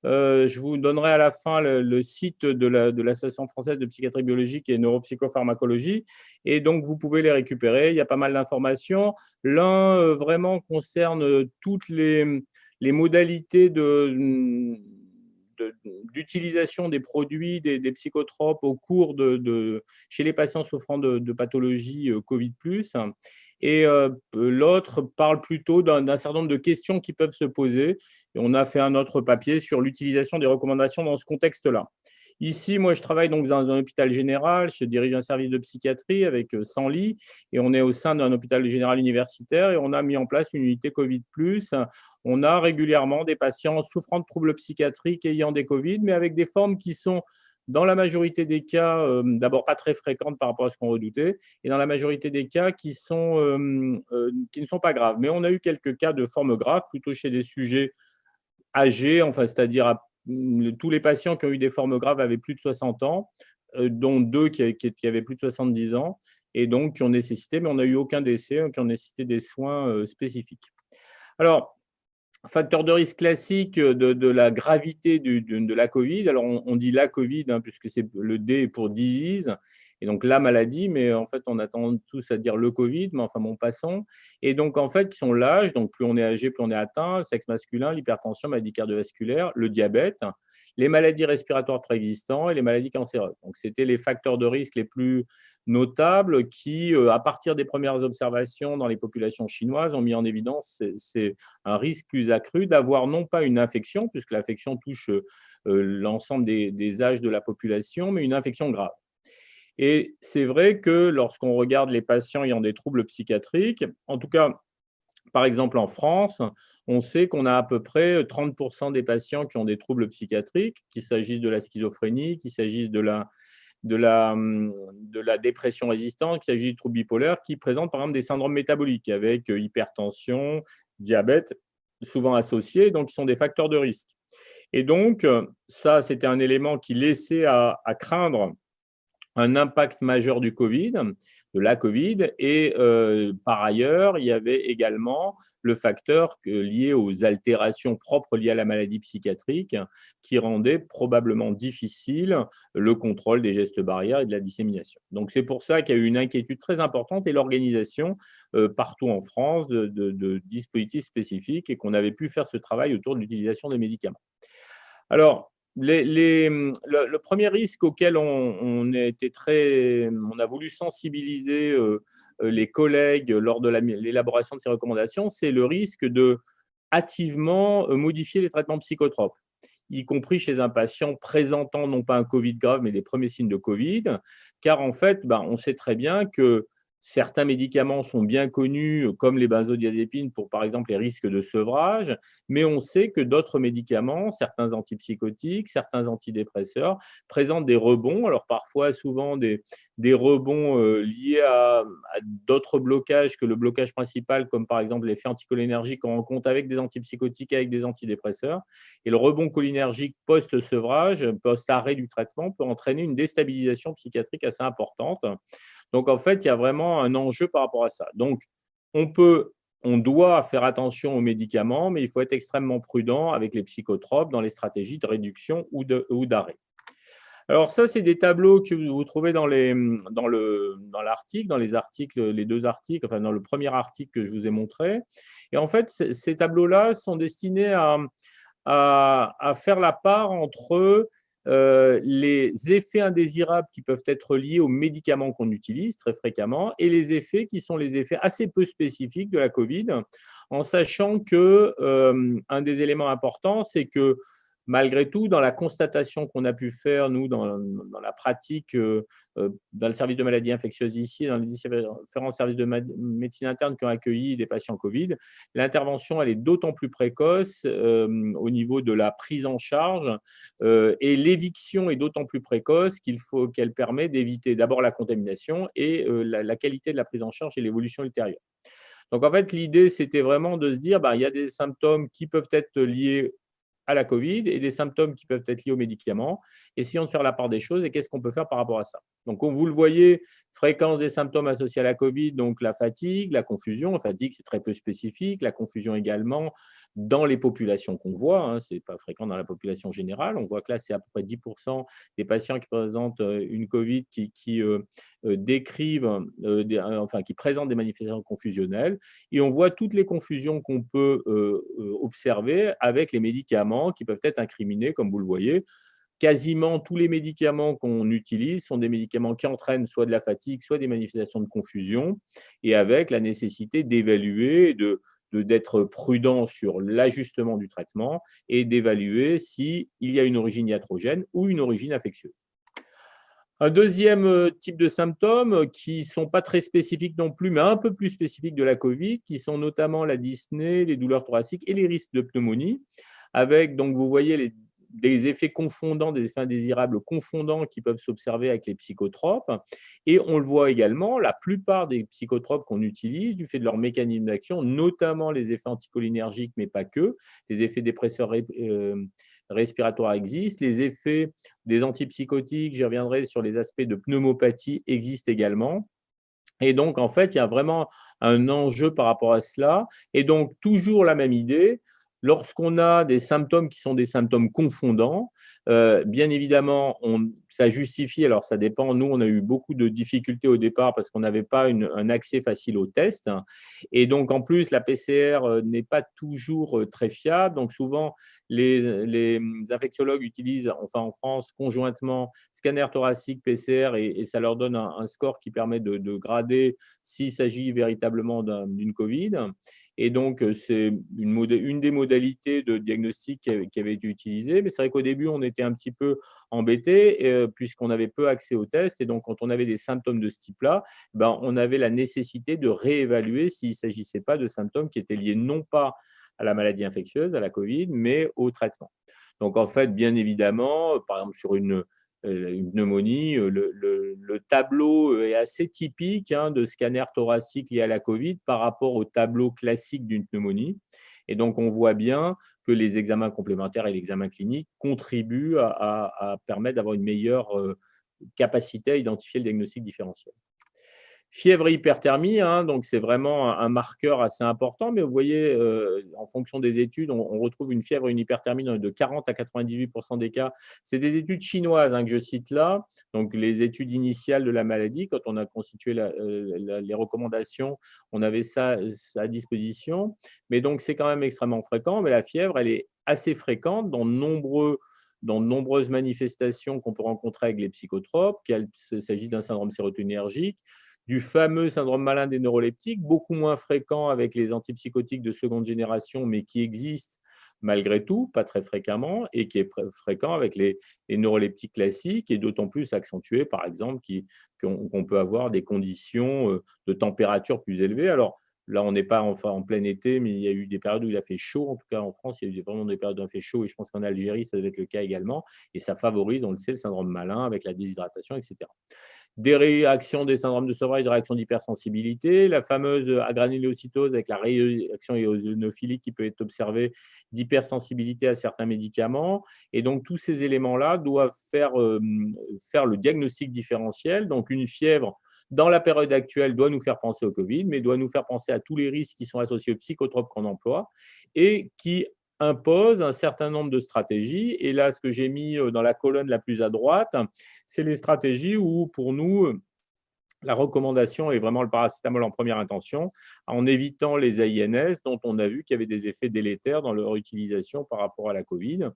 Je vous donnerai à la fin le site de l'Association française de psychiatrie biologique et neuropsychopharmacologie. Et donc, vous pouvez les récupérer. Il y a pas mal d'informations. L'un vraiment concerne toutes les modalités d'utilisation des produits, des psychotropes au cours chez les patients souffrant de pathologies Covid+. Et l'autre parle plutôt d'un certain nombre de questions qui peuvent se poser. Et on a fait un autre papier sur l'utilisation des recommandations dans ce contexte-là. Ici, moi, je travaille donc dans un hôpital général. Je dirige un service de psychiatrie avec 100 lits. Et on est au sein d'un hôpital général universitaire et on a mis en place une unité Covid+. On a régulièrement des patients souffrant de troubles psychiatriques ayant des Covid, mais avec des formes qui sont, dans la majorité des cas, d'abord pas très fréquentes par rapport à ce qu'on redoutait, et dans la majorité des cas qui ne sont pas graves. Mais on a eu quelques cas de formes graves, plutôt chez des sujets âgés, enfin, c'est-à-dire tous les patients qui ont eu des formes graves avaient plus de 60 ans, dont 2 qui avaient plus de 70 ans, et donc qui ont nécessité, mais on n'a eu aucun décès, qui ont nécessité des soins spécifiques. Alors, facteur de risque classique de la gravité de la Covid. Alors, on dit la Covid, puisque c'est le D pour disease, et donc la maladie, mais en fait, on attend tous à dire le Covid, mais enfin, bon, passons. Et donc, en fait, qui sont l'âge, donc plus on est âgé, plus on est atteint, le sexe masculin, l'hypertension, maladie cardiovasculaire, le diabète, les maladies respiratoires préexistantes et les maladies cancéreuses. Donc, c'était les facteurs de risque les plus notables qui, à partir des premières observations dans les populations chinoises, ont mis en évidence c'est un risque plus accru d'avoir non pas une infection, puisque l'infection touche l'ensemble des âges de la population, mais une infection grave. Et c'est vrai que lorsqu'on regarde les patients ayant des troubles psychiatriques, en tout cas, par exemple en France, on sait qu'on a à peu près 30% des patients qui ont des troubles psychiatriques, qu'il s'agisse de la schizophrénie, qu'il s'agisse de la dépression résistante, qu'il s'agisse du trouble bipolaire, qui présentent par exemple des syndromes métaboliques avec hypertension, diabète, souvent associés, donc qui sont des facteurs de risque. Et donc, ça, c'était un élément qui laissait à craindre un impact majeur du Covid. la Covid. Et par ailleurs, il y avait également le facteur lié aux altérations propres liées à la maladie psychiatrique qui rendait probablement difficile le contrôle des gestes barrières et de la dissémination. Donc, c'est pour ça qu'il y a eu une inquiétude très importante et l'organisation partout en France de dispositifs spécifiques et qu'on avait pu faire ce travail autour de l'utilisation des médicaments. Alors, le premier risque auquel on a voulu sensibiliser les collègues lors de l'élaboration de ces recommandations, c'est le risque de hâtivement modifier les traitements psychotropes, y compris chez un patient présentant non pas un Covid grave, mais des premiers signes de Covid, car en fait, on sait très bien que certains médicaments sont bien connus, comme les benzodiazépines, pour par exemple les risques de sevrage, mais on sait que d'autres médicaments, certains antipsychotiques, certains antidépresseurs, présentent des rebonds, alors parfois souvent des rebonds liés à d'autres blocages que le blocage principal, comme par exemple l'effet anticholinergique qu'on rencontre avec des antipsychotiques, avec des antidépresseurs. Et le rebond cholinergique post-sevrage, post-arrêt du traitement, peut entraîner une déstabilisation psychiatrique assez importante. Donc, en fait, il y a vraiment un enjeu par rapport à ça. Donc, on doit faire attention aux médicaments, mais il faut être extrêmement prudent avec les psychotropes dans les stratégies de réduction ou d'arrêt. Alors, ça, c'est des tableaux que vous trouvez dans l'article, dans les articles, les deux articles, enfin, dans le premier article que je vous ai montré. Et en fait, ces tableaux-là sont destinés à faire la part entre les effets indésirables qui peuvent être liés aux médicaments qu'on utilise très fréquemment et les effets qui sont les effets assez peu spécifiques de la Covid, en sachant que un des éléments importants, c'est que malgré tout, dans la constatation qu'on a pu faire, nous, dans la pratique, dans le service de maladies infectieuses ici, dans les différents services de médecine interne qui ont accueilli des patients Covid, l'intervention, elle est d'autant plus précoce au niveau de la prise en charge et l'éviction est d'autant plus précoce qu'elle permet d'éviter d'abord la contamination et la qualité de la prise en charge et l'évolution ultérieure. Donc, en fait, l'idée, c'était vraiment de se dire, il y a des symptômes qui peuvent être liés à la Covid et des symptômes qui peuvent être liés aux médicaments. Essayons de faire la part des choses et qu'est-ce qu'on peut faire par rapport à ça. Donc, vous le voyez, fréquence des symptômes associés à la Covid, donc la fatigue, la confusion. La fatigue, c'est très peu spécifique. La confusion également dans les populations qu'on voit. Ce n'est pas fréquent dans la population générale. On voit que là, c'est à peu près 10% des patients qui présentent une Covid qui décrivent, qui présentent des manifestations confusionnelles. Et on voit toutes les confusions qu'on peut observer avec les médicaments qui peuvent être incriminés, comme vous le voyez. Quasiment tous les médicaments qu'on utilise sont des médicaments qui entraînent soit de la fatigue, soit des manifestations de confusion, et avec la nécessité d'évaluer, d'être prudent sur l'ajustement du traitement et d'évaluer s'il y a une origine iatrogène ou une origine infectieuse. Un deuxième type de symptômes qui ne sont pas très spécifiques non plus, mais un peu plus spécifiques de la Covid, qui sont notamment la dyspnée, les douleurs thoraciques et les risques de pneumonie, avec, donc vous voyez, des effets confondants, des effets indésirables confondants qui peuvent s'observer avec les psychotropes. Et on le voit également, la plupart des psychotropes qu'on utilise, du fait de leur mécanisme d'action, notamment les effets anticholinergiques, mais pas que, les effets dépresseurs respiratoires existent, les effets des antipsychotiques, j'y reviendrai sur les aspects de pneumopathie, existent également. Et donc, en fait, il y a vraiment un enjeu par rapport à cela. Et donc, toujours la même idée, lorsqu'on a des symptômes qui sont des symptômes confondants, bien évidemment, ça justifie, alors ça dépend, nous, on a eu beaucoup de difficultés au départ parce qu'on n'avait pas un accès facile aux tests. Et donc, en plus, la PCR n'est pas toujours très fiable. Donc, souvent, les infectiologues utilisent, enfin en France, conjointement, scanner thoracique, PCR, et ça leur donne un score qui permet de grader s'il s'agit véritablement d'une Covid. Et donc, c'est une des modalités de diagnostic qui avait été utilisée. Mais c'est vrai qu'au début, on était un petit peu embêtés puisqu'on avait peu accès aux tests. Et donc, quand on avait des symptômes de ce type-là, on avait la nécessité de réévaluer s'il ne s'agissait pas de symptômes qui étaient liés non pas à la maladie infectieuse, à la Covid, mais au traitement. Donc, en fait, bien évidemment, par exemple, sur une pneumonie, le tableau est assez typique de scanner thoracique lié à la Covid par rapport au tableau classique d'une pneumonie. Et donc, on voit bien que les examens complémentaires et l'examen clinique contribuent à permettre d'avoir une meilleure capacité à identifier le diagnostic différentiel. Fièvre et hyperthermie, hein, donc c'est vraiment un marqueur assez important, mais vous voyez, en fonction des études, on retrouve une fièvre et une hyperthermie de 40 à 98% des cas. C'est des études chinoises, hein, que je cite là, donc les études initiales de la maladie. Quand on a constitué les recommandations, on avait ça à disposition, mais donc c'est quand même extrêmement fréquent. Mais la fièvre, elle est assez fréquente dans de nombreuses manifestations qu'on peut rencontrer avec les psychotropes, qu'il s'agit d'un syndrome sérotoninergique, du fameux syndrome malin des neuroleptiques, beaucoup moins fréquent avec les antipsychotiques de seconde génération, mais qui existe malgré tout, pas très fréquemment, et qui est fréquent avec les neuroleptiques classiques, et d'autant plus accentué, par exemple, qu'on peut avoir des conditions de température plus élevées. Alors là, on n'est pas en plein été, mais il y a eu des périodes où il a fait chaud. En tout cas, en France, il y a eu vraiment des périodes où il a fait chaud, et je pense qu'en Algérie, ça doit être le cas également, et ça favorise, on le sait, le syndrome malin avec la déshydratation, etc. Des réactions des syndromes de sevrage, des réactions d'hypersensibilité, la fameuse agranulocytose avec la réaction éosinophilique qui peut être observée, d'hypersensibilité à certains médicaments. Et donc, tous ces éléments-là doivent faire le diagnostic différentiel. Donc, une fièvre, dans la période actuelle, doit nous faire penser au Covid, mais doit nous faire penser à tous les risques qui sont associés aux psychotropes qu'on emploie et qui impose un certain nombre de stratégies. Et là, ce que j'ai mis dans la colonne la plus à droite, c'est les stratégies où, pour nous, la recommandation est vraiment le paracétamol en première intention, en évitant les AINS, dont on a vu qu'il y avait des effets délétères dans leur utilisation par rapport à la Covid.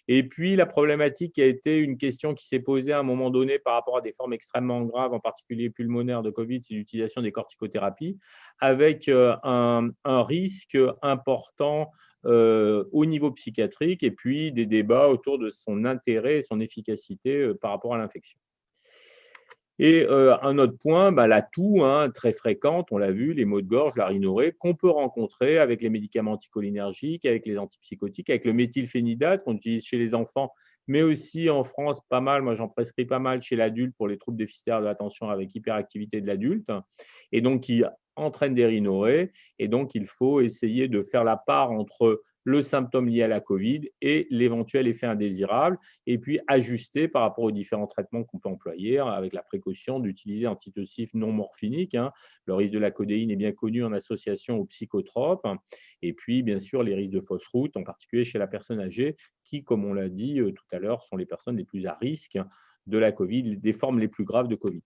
Et puis, la problématique qui a été une question qui s'est posée à un moment donné par rapport à des formes extrêmement graves, en particulier pulmonaires de Covid, c'est l'utilisation des corticothérapies, avec un risque important au niveau psychiatrique, et puis des débats autour de son intérêt et son efficacité par rapport à l'infection. Et un autre point, la toux, hein, très fréquente, on l'a vu, les maux de gorge, la rhinorrhée, qu'on peut rencontrer avec les médicaments anticholinergiques, avec les antipsychotiques, avec le méthylphénidate qu'on utilise chez les enfants, mais aussi en France, pas mal, moi j'en prescris pas mal chez l'adulte pour les troubles déficitaires de l'attention avec hyperactivité de l'adulte, et donc qui entraîne des rhinorrhées. Et donc, il faut essayer de faire la part entre le symptôme lié à la Covid et l'éventuel effet indésirable, et puis ajuster par rapport aux différents traitements qu'on peut employer, avec la précaution d'utiliser un antitussif non morphinique. Le risque de la codéine est bien connu en association aux psychotropes. Et puis, bien sûr, les risques de fausse route, en particulier chez la personne âgée, qui, comme on l'a dit tout à l'heure, sont les personnes les plus à risque de la Covid, des formes les plus graves de Covid.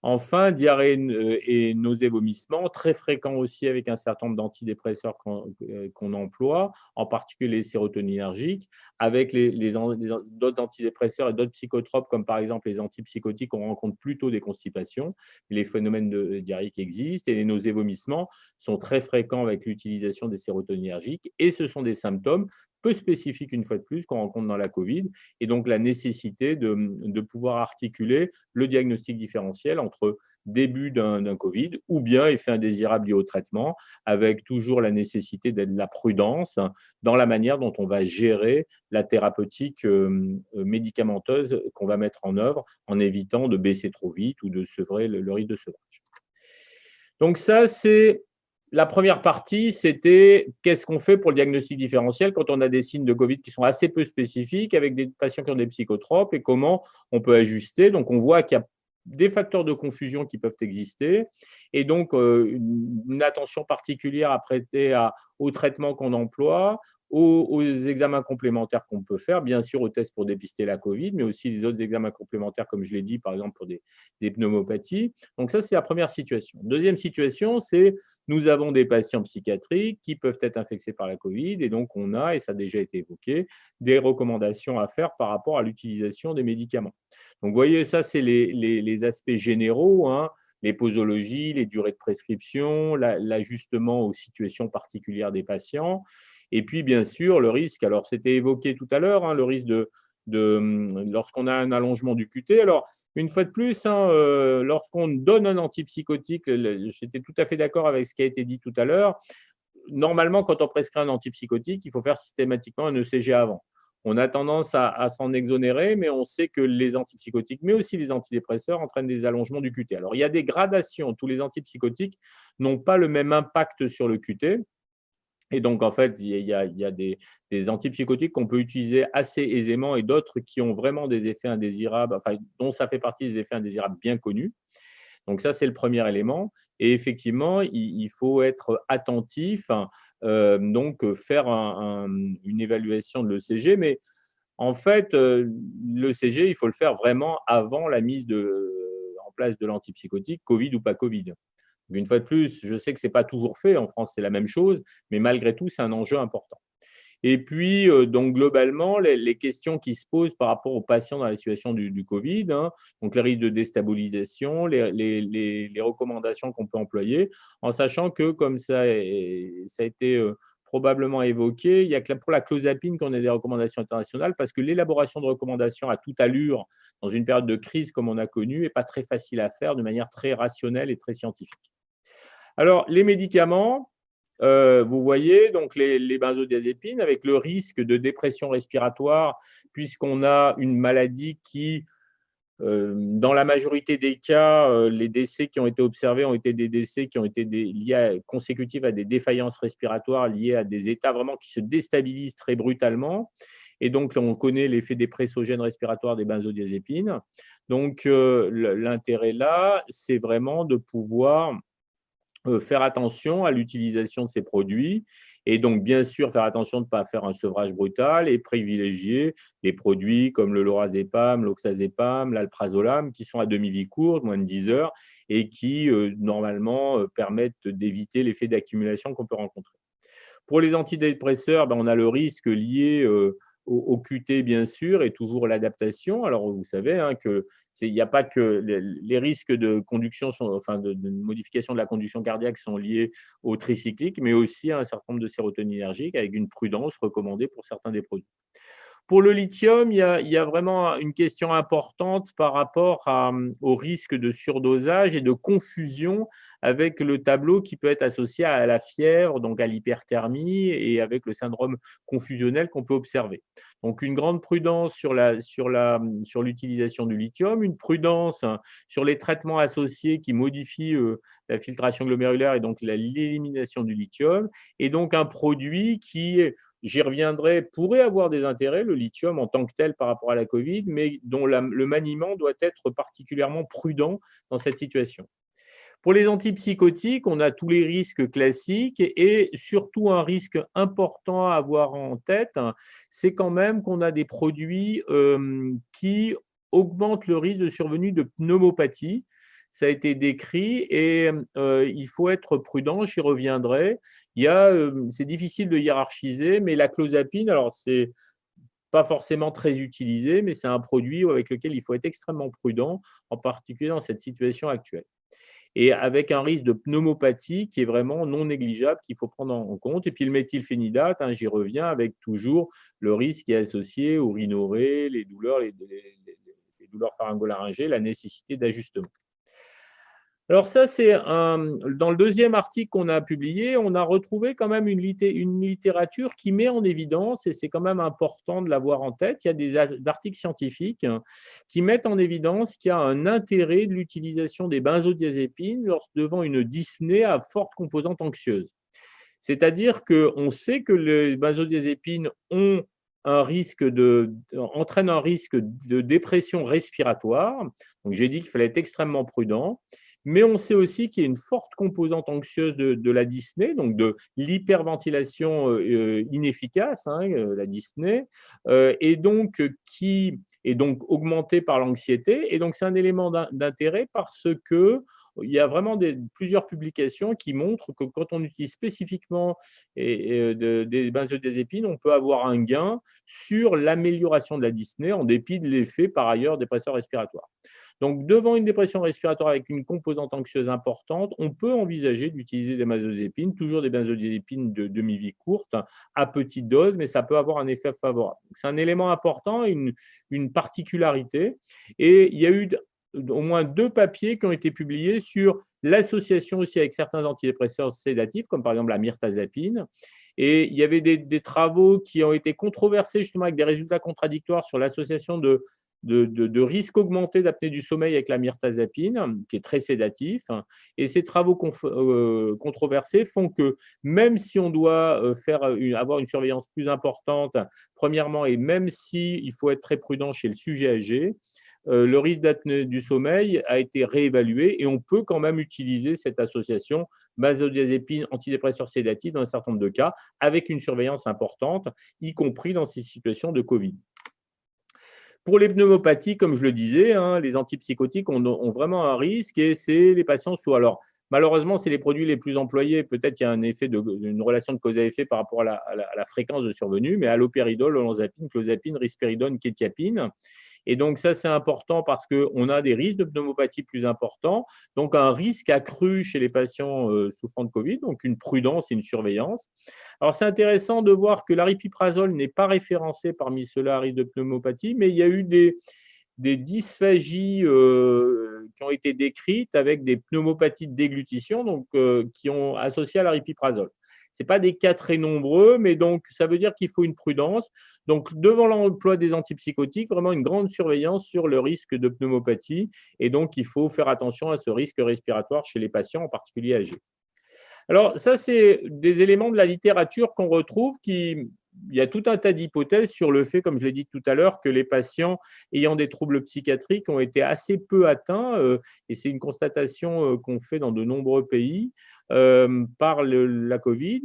Enfin, diarrhée et nausées, vomissements, très fréquents aussi avec un certain nombre d'antidépresseurs qu'on emploie, en particulier les sérotoninergiques, avec d'autres antidépresseurs et d'autres psychotropes, comme par exemple les antipsychotiques, on rencontre plutôt des constipations. Les phénomènes de diarrhée qui existent, et les nausées, vomissements sont très fréquents avec l'utilisation des sérotoninergiques, et ce sont des symptômes peu spécifiques, une fois de plus, qu'on rencontre dans la Covid, et donc la nécessité de pouvoir articuler le diagnostic différentiel entre début d'un Covid ou bien effet indésirable lié au traitement, avec toujours la nécessité d'être de la prudence dans la manière dont on va gérer la thérapeutique médicamenteuse qu'on va mettre en œuvre, en évitant de baisser trop vite ou de sevrer le risque de sevrage. Donc ça, c'est la première partie, c'était qu'est-ce qu'on fait pour le diagnostic différentiel quand on a des signes de Covid qui sont assez peu spécifiques, avec des patients qui ont des psychotropes, et comment on peut ajuster. Donc, on voit qu'il y a des facteurs de confusion qui peuvent exister, et donc une attention particulière à prêter au traitement qu'on emploie, aux examens complémentaires qu'on peut faire, bien sûr aux tests pour dépister la Covid, mais aussi les autres examens complémentaires, comme je l'ai dit, par exemple pour des pneumopathies. Donc ça, c'est la première situation. Deuxième situation, c'est nous avons des patients psychiatriques qui peuvent être infectés par la Covid, et donc on a, et ça a déjà été évoqué, des recommandations à faire par rapport à l'utilisation des médicaments. Donc vous voyez, ça, c'est les aspects généraux, les posologies, les durées de prescription, l'ajustement aux situations particulières des patients. Et puis, bien sûr, le risque, alors c'était évoqué tout à l'heure, le risque lorsqu'on a un allongement du QT. Alors, une fois de plus, lorsqu'on donne un antipsychotique, j'étais tout à fait d'accord avec ce qui a été dit tout à l'heure. Normalement, quand on prescrit un antipsychotique, il faut faire systématiquement un ECG avant. On a tendance à s'en exonérer, mais on sait que les antipsychotiques, mais aussi les antidépresseurs, entraînent des allongements du QT. Alors, il y a des gradations. Tous les antipsychotiques n'ont pas le même impact sur le QT. Et donc, en fait, il y a des antipsychotiques qu'on peut utiliser assez aisément, et d'autres qui ont vraiment des effets indésirables, enfin, dont ça fait partie des effets indésirables bien connus. Donc ça, c'est le premier élément. Et effectivement, il faut être attentif, donc faire une évaluation de l'ECG. Mais en fait, l'ECG, il faut le faire vraiment avant la mise en place de l'antipsychotique, Covid ou pas Covid. Donc, une fois de plus, je sais que ce n'est pas toujours fait. En France, c'est la même chose. Mais malgré tout, c'est un enjeu important. Et puis, donc globalement, les questions qui se posent par rapport aux patients dans la situation du Covid, hein, donc les risques de déstabilisation, les recommandations qu'on peut employer, en sachant que, comme ça a été probablement évoqué, il n'y a que pour la clozapine qu'on a des recommandations internationales, parce que l'élaboration de recommandations à toute allure, dans une période de crise comme on a connu, n'est pas très facile à faire de manière très rationnelle et très scientifique. Alors, les médicaments, vous voyez, donc les benzodiazépines, avec le risque de dépression respiratoire, puisqu'on a une maladie qui, dans la majorité des cas, les décès qui ont été observés ont été des décès qui ont été consécutifs à des défaillances respiratoires liées à des états vraiment qui se déstabilisent très brutalement. Et donc, on connaît l'effet dépressogène respiratoire des benzodiazépines. Donc, l'intérêt là, c'est vraiment de pouvoir faire attention à l'utilisation de ces produits et donc, bien sûr, faire attention de ne pas faire un sevrage brutal et privilégier les produits comme le lorazépam, l'oxazépam, l'alprazolam qui sont à demi-vie courte, moins de 10 heures, et qui, normalement, permettent d'éviter l'effet d'accumulation qu'on peut rencontrer. Pour les antidépresseurs, on a le risque lié au QT, bien sûr, et toujours l'adaptation. Alors, vous savez hein, il n'y a pas que les risques de conduction, de modification de la conduction cardiaque sont liés au tricyclique, mais aussi à un certain nombre de sérotoninergiques avec une prudence recommandée pour certains des produits. Pour le lithium, il y a vraiment une question importante par rapport au risque de surdosage et de confusion avec le tableau qui peut être associé à la fièvre, donc à l'hyperthermie et avec le syndrome confusionnel qu'on peut observer. Donc, une grande prudence sur l'utilisation du lithium, une prudence sur les traitements associés qui modifient la filtration glomérulaire et donc l'élimination du lithium, et donc un produit qui est, j'y reviendrai, pourrait avoir des intérêts, le lithium en tant que tel par rapport à la Covid, mais dont le maniement doit être particulièrement prudent dans cette situation. Pour les antipsychotiques, on a tous les risques classiques et surtout un risque important à avoir en tête, c'est quand même qu'on a des produits qui augmentent le risque de survenue de pneumopathie. Ça a été décrit et il faut être prudent, j'y reviendrai. C'est difficile de hiérarchiser, mais la clozapine, alors c'est pas forcément très utilisé, mais c'est un produit avec lequel il faut être extrêmement prudent, en particulier dans cette situation actuelle. Et avec un risque de pneumopathie qui est vraiment non négligeable, qu'il faut prendre en compte. Et puis le méthylphénidate, j'y reviens, avec toujours le risque qui est associé aux rhinorrhées, les douleurs pharyngolaryngées, la nécessité d'ajustement. Alors ça, c'est dans le deuxième article qu'on a publié, on a retrouvé quand même une littérature qui met en évidence, et c'est quand même important de l'avoir en tête, il y a des articles scientifiques qui mettent en évidence qu'il y a un intérêt de l'utilisation des benzodiazépines devant une dyspnée à forte composante anxieuse. C'est-à-dire qu'on sait que les benzodiazépines entraînent un risque de dépression respiratoire. Donc j'ai dit qu'il fallait être extrêmement prudent. Mais on sait aussi qu'il y a une forte composante anxieuse de la dyspnée, donc de l'hyperventilation inefficace, la dyspnée, et donc qui est donc augmentée par l'anxiété. Et donc, c'est un élément d'intérêt parce que il y a vraiment plusieurs publications qui montrent que quand on utilise spécifiquement des benzodiazépines, on peut avoir un gain sur l'amélioration de la dyspnée en dépit de l'effet, par ailleurs, dépresseur respiratoire. Donc, devant une dépression respiratoire avec une composante anxieuse importante, on peut envisager d'utiliser des benzodiazépines, toujours des benzodiazépines de demi-vie courte, à petite dose, mais ça peut avoir un effet favorable. C'est un élément important, une particularité. Et il y a eu au moins 2 papiers qui ont été publiés sur l'association aussi avec certains antidépresseurs sédatifs, comme par exemple la mirtazapine. Et il y avait des travaux qui ont été controversés justement avec des résultats contradictoires sur l'association de risque augmenté d'apnée du sommeil avec la mirtazapine, qui est très sédatif. Et ces travaux controversés font que même si on doit avoir une surveillance plus importante, premièrement, et même s'il faut être très prudent chez le sujet âgé, le risque d'apnée du sommeil a été réévalué et on peut quand même utiliser cette association benzodiazépine, antidépresseurs sédatifs dans un certain nombre de cas avec une surveillance importante, y compris dans ces situations de Covid. Pour les pneumopathies, comme je le disais, hein, les antipsychotiques ont vraiment un risque et c'est les patients sous. Alors, malheureusement, c'est les produits les plus employés. Peut-être qu'il y a un effet une relation de cause à effet par rapport à la fréquence de survenue, mais alloperidol, olanzapine, clozapine, risperidone, quetiapine. Et donc, ça, c'est important parce qu'on a des risques de pneumopathie plus importants, donc un risque accru chez les patients souffrant de Covid, donc une prudence et une surveillance. Alors, c'est intéressant de voir que l'aripiprazole n'est pas référencé parmi ceux-là à risque de pneumopathie, mais il y a eu des dysphagies qui ont été décrites avec des pneumopathies de déglutition, donc qui ont associé à l'aripiprazole. Ce n'est pas des cas très nombreux, mais donc ça veut dire qu'il faut une prudence. Donc, devant l'emploi des antipsychotiques, vraiment une grande surveillance sur le risque de pneumopathie. Et donc, il faut faire attention à ce risque respiratoire chez les patients, en particulier âgés. Alors, ça, c'est des éléments de la littérature qu'on retrouve il y a tout un tas d'hypothèses sur le fait, comme je l'ai dit tout à l'heure, que les patients ayant des troubles psychiatriques ont été assez peu atteints, et c'est une constatation qu'on fait dans de nombreux pays, par la Covid.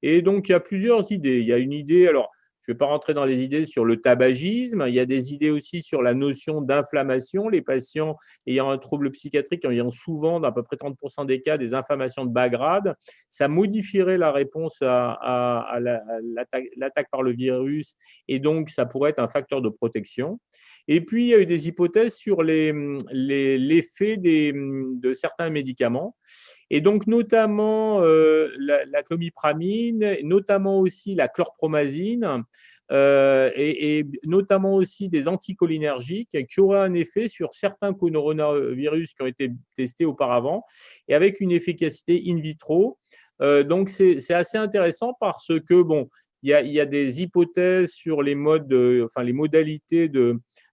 Et donc, il y a plusieurs idées. Il y a une idée, alors, je ne vais pas rentrer dans les idées sur le tabagisme, il y a des idées aussi sur la notion d'inflammation. Les patients ayant un trouble psychiatrique, ayant souvent, dans à peu près 30% des cas, des inflammations de bas grade, ça modifierait la réponse à l'attaque par le virus et donc ça pourrait être un facteur de protection. Et puis, il y a eu des hypothèses sur l'effet de certains médicaments. Et donc, notamment la clomipramine, notamment aussi la chlorpromazine, et notamment aussi des anticholinergiques qui auraient un effet sur certains coronavirus qui ont été testés auparavant et avec une efficacité in vitro. Donc, c'est assez intéressant parce que, bon, il y a des hypothèses sur les les modalités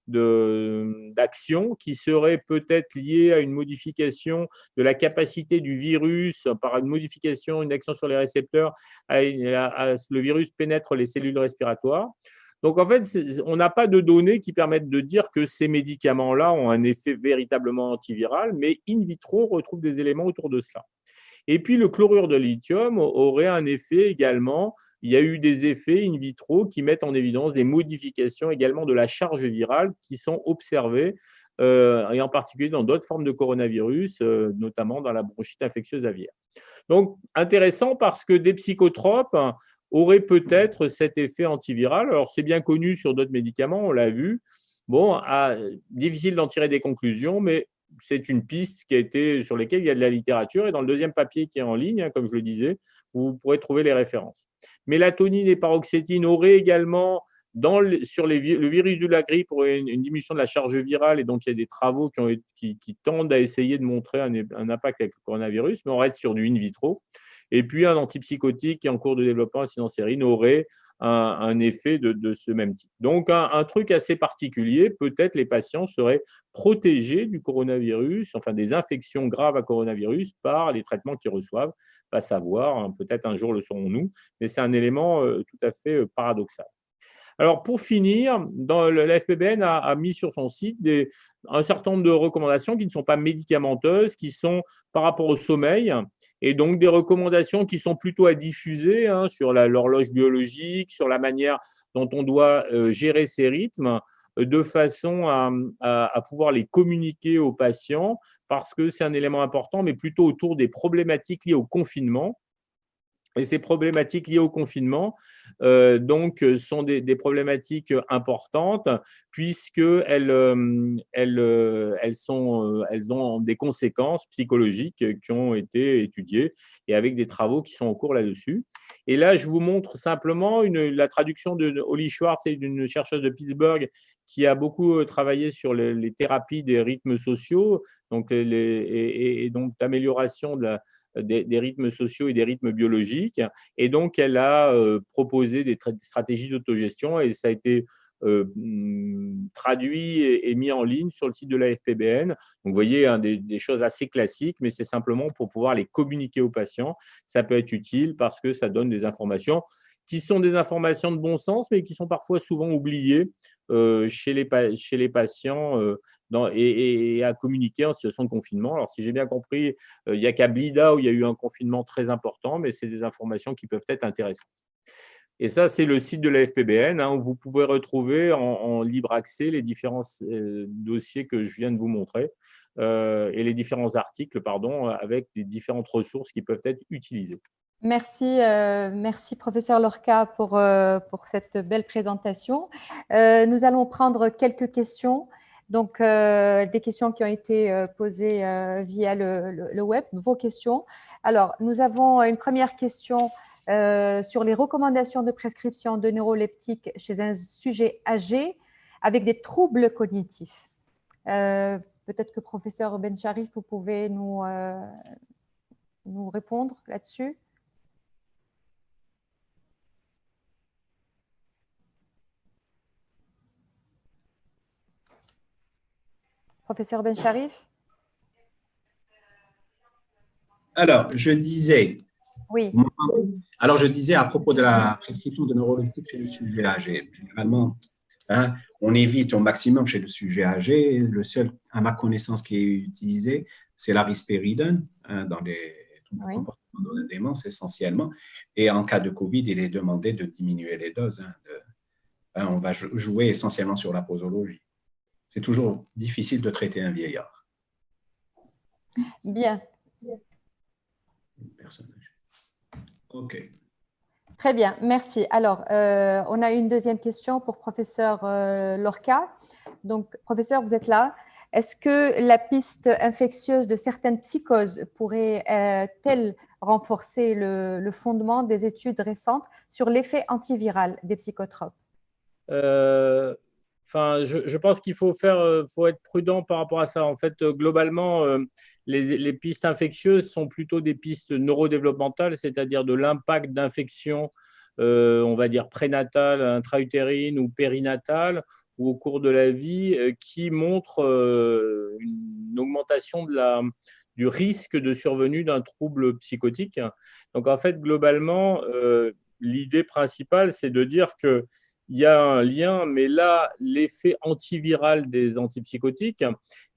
d'action qui seraient peut-être liées à une modification de la capacité du virus par une modification, une action sur les récepteurs, le virus pénètre les cellules respiratoires. Donc, en fait, on n'a pas de données qui permettent de dire que ces médicaments-là ont un effet véritablement antiviral, mais in vitro, on retrouve des éléments autour de cela. Et puis, le chlorure de lithium aurait un effet également. Il y a eu des effets in vitro qui mettent en évidence des modifications également de la charge virale qui sont observées, et en particulier dans d'autres formes de coronavirus, notamment dans la bronchite infectieuse aviaire. Donc, intéressant parce que des psychotropes auraient peut-être cet effet antiviral. Alors, c'est bien connu sur d'autres médicaments, on l'a vu. Bon, difficile d'en tirer des conclusions, mais c'est une piste sur laquelle il y a de la littérature. Et dans le deuxième papier qui est en ligne, comme je le disais, vous pourrez trouver les références. Mélatonine et paroxétine auraient également, sur le virus de la grippe, une diminution de la charge virale. Et donc, il y a des travaux qui tendent à essayer de montrer un impact avec le coronavirus, mais on reste sur du in vitro. Et puis, un antipsychotique qui est en cours de développement, la sildenafiline, aurait un effet de ce même type. Donc, un truc assez particulier, peut-être les patients seraient protégés du coronavirus, enfin des infections graves à coronavirus par les traitements qu'ils reçoivent, pas savoir, hein, peut-être un jour le saurons-nous, mais c'est un élément tout à fait paradoxal. Alors, pour finir, la FPBN a mis sur son site un certain nombre de recommandations qui ne sont pas médicamenteuses, qui sont par rapport au sommeil, et donc des recommandations qui sont plutôt à diffuser, hein, sur l'horloge biologique, sur la manière dont on doit gérer ces rythmes, de façon à pouvoir les communiquer aux patients, parce que c'est un élément important, mais plutôt autour des problématiques liées au confinement. Et ces problématiques liées au confinement sont des problématiques importantes puisqu'elles ont des conséquences psychologiques qui ont été étudiées et avec des travaux qui sont en cours là-dessus. Et là, je vous montre simplement la traduction de Holly Schwartz et d'une chercheuse de Pittsburgh qui a beaucoup travaillé sur les thérapies des rythmes sociaux, donc et donc d'amélioration des rythmes sociaux et des rythmes biologiques. Et donc, elle a proposé des stratégies d'autogestion et ça a été traduit et mis en ligne sur le site de la FPBN. Donc, vous voyez, hein, des choses assez classiques, mais c'est simplement pour pouvoir les communiquer aux patients. Ça peut être utile parce que ça donne des informations qui sont des informations de bon sens, mais qui sont parfois souvent oubliées chez les patients et à communiquer en situation de confinement. Alors, si j'ai bien compris, il n'y a qu'à Blida où il y a eu un confinement très important, mais c'est des informations qui peuvent être intéressantes. Et ça, c'est le site de la FPBN, où vous pouvez retrouver en libre accès les différents dossiers que je viens de vous montrer et les différents articles, pardon, avec les différentes ressources qui peuvent être utilisées. Merci, merci professeur Lorca pour cette belle présentation. Nous allons prendre quelques questions, donc des questions qui ont été posées via le web, vos questions. Alors, nous avons une première question sur les recommandations de prescription de neuroleptiques chez un sujet âgé avec des troubles cognitifs. Peut-être que professeur Bencharif, vous pouvez nous répondre là-dessus. Professeur Bencharif? Alors, je disais, Oui. Alors, je disais à propos de la prescription de neuroleptiques chez le sujet âgé. Généralement, on évite au maximum chez le sujet âgé. Le seul, à ma connaissance, qui est utilisé, c'est la risperidone dans les troubles de comportement de la démence essentiellement. Et en cas de Covid, il est demandé de diminuer les doses. On va jouer essentiellement sur la posologie. C'est toujours difficile de traiter un vieillard. Bien. OK. Très bien, merci. Alors, on a une deuxième question pour professeur Lorca. Donc, professeur, vous êtes là. Est-ce que la piste infectieuse de certaines psychoses pourrait-elle renforcer le fondement des études récentes sur l'effet antiviral des psychotropes? Je pense qu'il faut être prudent par rapport à ça. En fait, globalement, les pistes infectieuses sont plutôt des pistes neurodéveloppementales, c'est-à-dire de l'impact d'infection, on va dire prénatale, intra-utérine ou périnatale, ou au cours de la vie, qui montrent une augmentation du risque de survenue d'un trouble psychotique. Donc, en fait, globalement, l'idée principale, c'est de dire que il y a un lien, mais là, l'effet antiviral des antipsychotiques,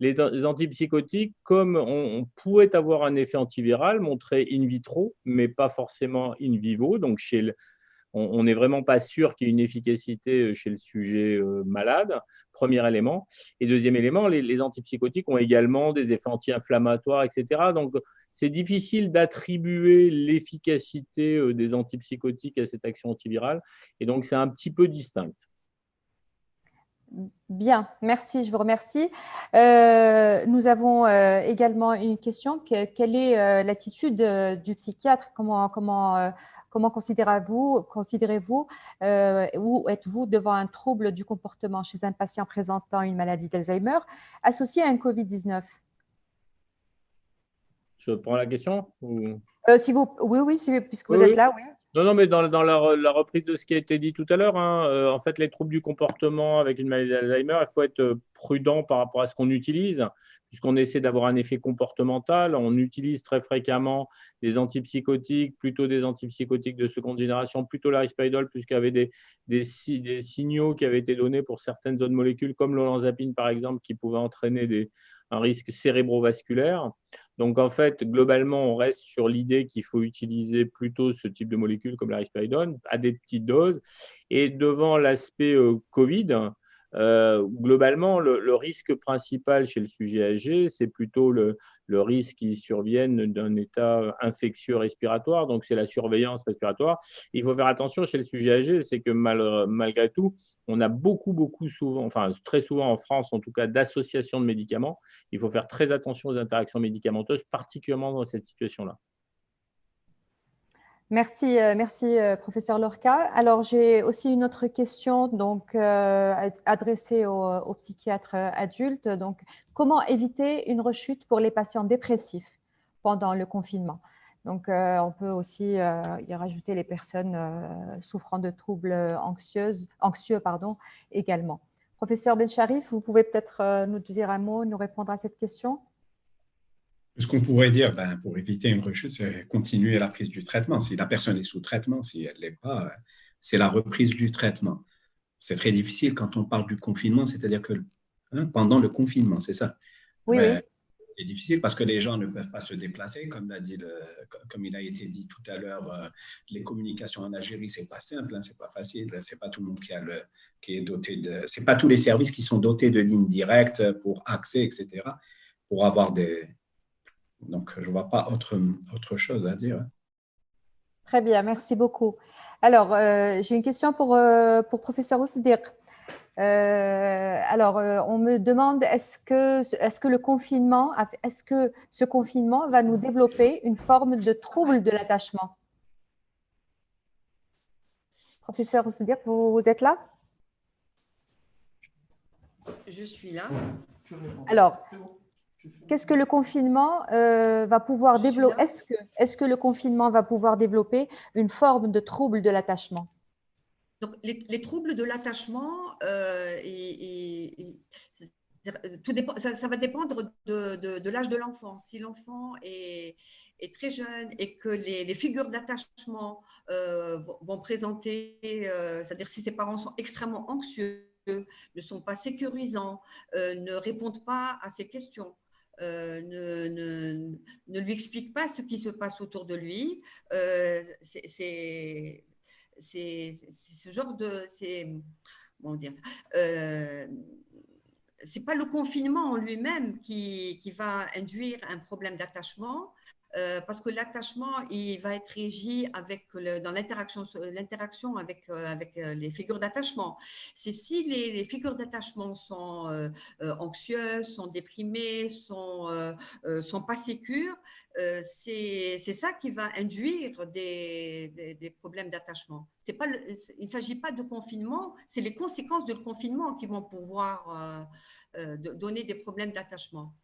les antipsychotiques, comme on pourrait avoir un effet antiviral montré in vitro, mais pas forcément in vivo, donc on n'est vraiment pas sûr qu'il y ait une efficacité chez le sujet malade, premier élément. Et deuxième élément, les antipsychotiques ont également des effets anti-inflammatoires, etc. Donc, c'est difficile d'attribuer l'efficacité des antipsychotiques à cette action antivirale. Et donc, c'est un petit peu distinct. Bien, merci, je vous remercie. Nous avons également une question. Quelle est l'attitude du psychiatre? Comment considérez-vous ou êtes-vous devant un trouble du comportement chez un patient présentant une maladie d'Alzheimer associée à un Covid-19? Je prends la question ou... Oui, puisque vous êtes là, oui. Non, mais dans la reprise de ce qui a été dit tout à l'heure, en fait, les troubles du comportement avec une maladie d'Alzheimer, il faut être prudent par rapport à ce qu'on utilise, puisqu'on essaie d'avoir un effet comportemental. On utilise très fréquemment des antipsychotiques, plutôt des antipsychotiques de seconde génération, plutôt la risperidone, puisqu'il y avait des signaux qui avaient été donnés pour certaines autres molécules, comme l'olanzapine, par exemple, qui pouvaient entraîner un risque cérébrovasculaire. Donc, en fait, globalement, on reste sur l'idée qu'il faut utiliser plutôt ce type de molécules comme la risperidone à des petites doses. Et devant l'aspect Covid, globalement, le risque principal chez le sujet âgé, c'est plutôt le risque qui survienne d'un état infectieux respiratoire. Donc, c'est la surveillance respiratoire. Il faut faire attention chez le sujet âgé, c'est que malgré tout, on a beaucoup souvent, enfin très souvent en France en tout cas, d'associations de médicaments. Il faut faire très attention aux interactions médicamenteuses, particulièrement dans cette situation-là. Merci, professeur Lorca. Alors, j'ai aussi une autre question donc, adressée aux psychiatres adultes. Donc, comment éviter une rechute pour les patients dépressifs pendant le confinement? Donc, on peut aussi y rajouter les personnes souffrant de troubles anxieux également. Professeur Bencharif, vous pouvez peut-être nous dire un mot, nous répondre à cette question? Ce qu'on pourrait dire, pour éviter une rechute, c'est continuer la prise du traitement. Si la personne est sous traitement, si elle ne l'est pas, c'est la reprise du traitement. C'est très difficile quand on parle du confinement, c'est-à-dire que hein, pendant le confinement, c'est ça. Oui, Mais oui. c'est difficile parce que les gens ne peuvent pas se déplacer, comme comme il a été dit tout à l'heure, les communications en Algérie, c'est pas simple, hein, c'est pas facile, c'est pas tout le monde qui est doté de, c'est pas tous les services qui sont dotés de lignes directes pour accès, etc. Pour avoir des, donc je vois pas autre chose à dire. Très bien, merci beaucoup. Alors, j'ai une question pour professeur Ousdir. On me demande est-ce que ce confinement va nous développer une forme de trouble de l'attachement? Professeur Ousdir, vous êtes là? Je suis là. Alors, qu'est-ce que le confinement va pouvoir développer? Est-ce que le confinement va pouvoir développer une forme de trouble de l'attachement? Donc, les troubles de l'attachement, tout dépend, ça va dépendre de l'âge de l'enfant. Si l'enfant est très jeune et que les figures d'attachement vont présenter, c'est-à-dire si ses parents sont extrêmement anxieux, ne sont pas sécurisants, ne répondent pas à ses questions, ne lui expliquent pas ce qui se passe autour de lui, c'est ce genre de… Comment dire, c'est pas le confinement en lui-même qui va induire un problème d'attachement, parce que l'attachement, il va être régi dans l'interaction avec les figures d'attachement. C'est si les figures d'attachement sont anxieuses, sont déprimées, sont pas sécures, c'est ça qui va induire des problèmes d'attachement. Il ne s'agit pas de confinement, c'est les conséquences de confinement qui vont pouvoir donner des problèmes d'attachement.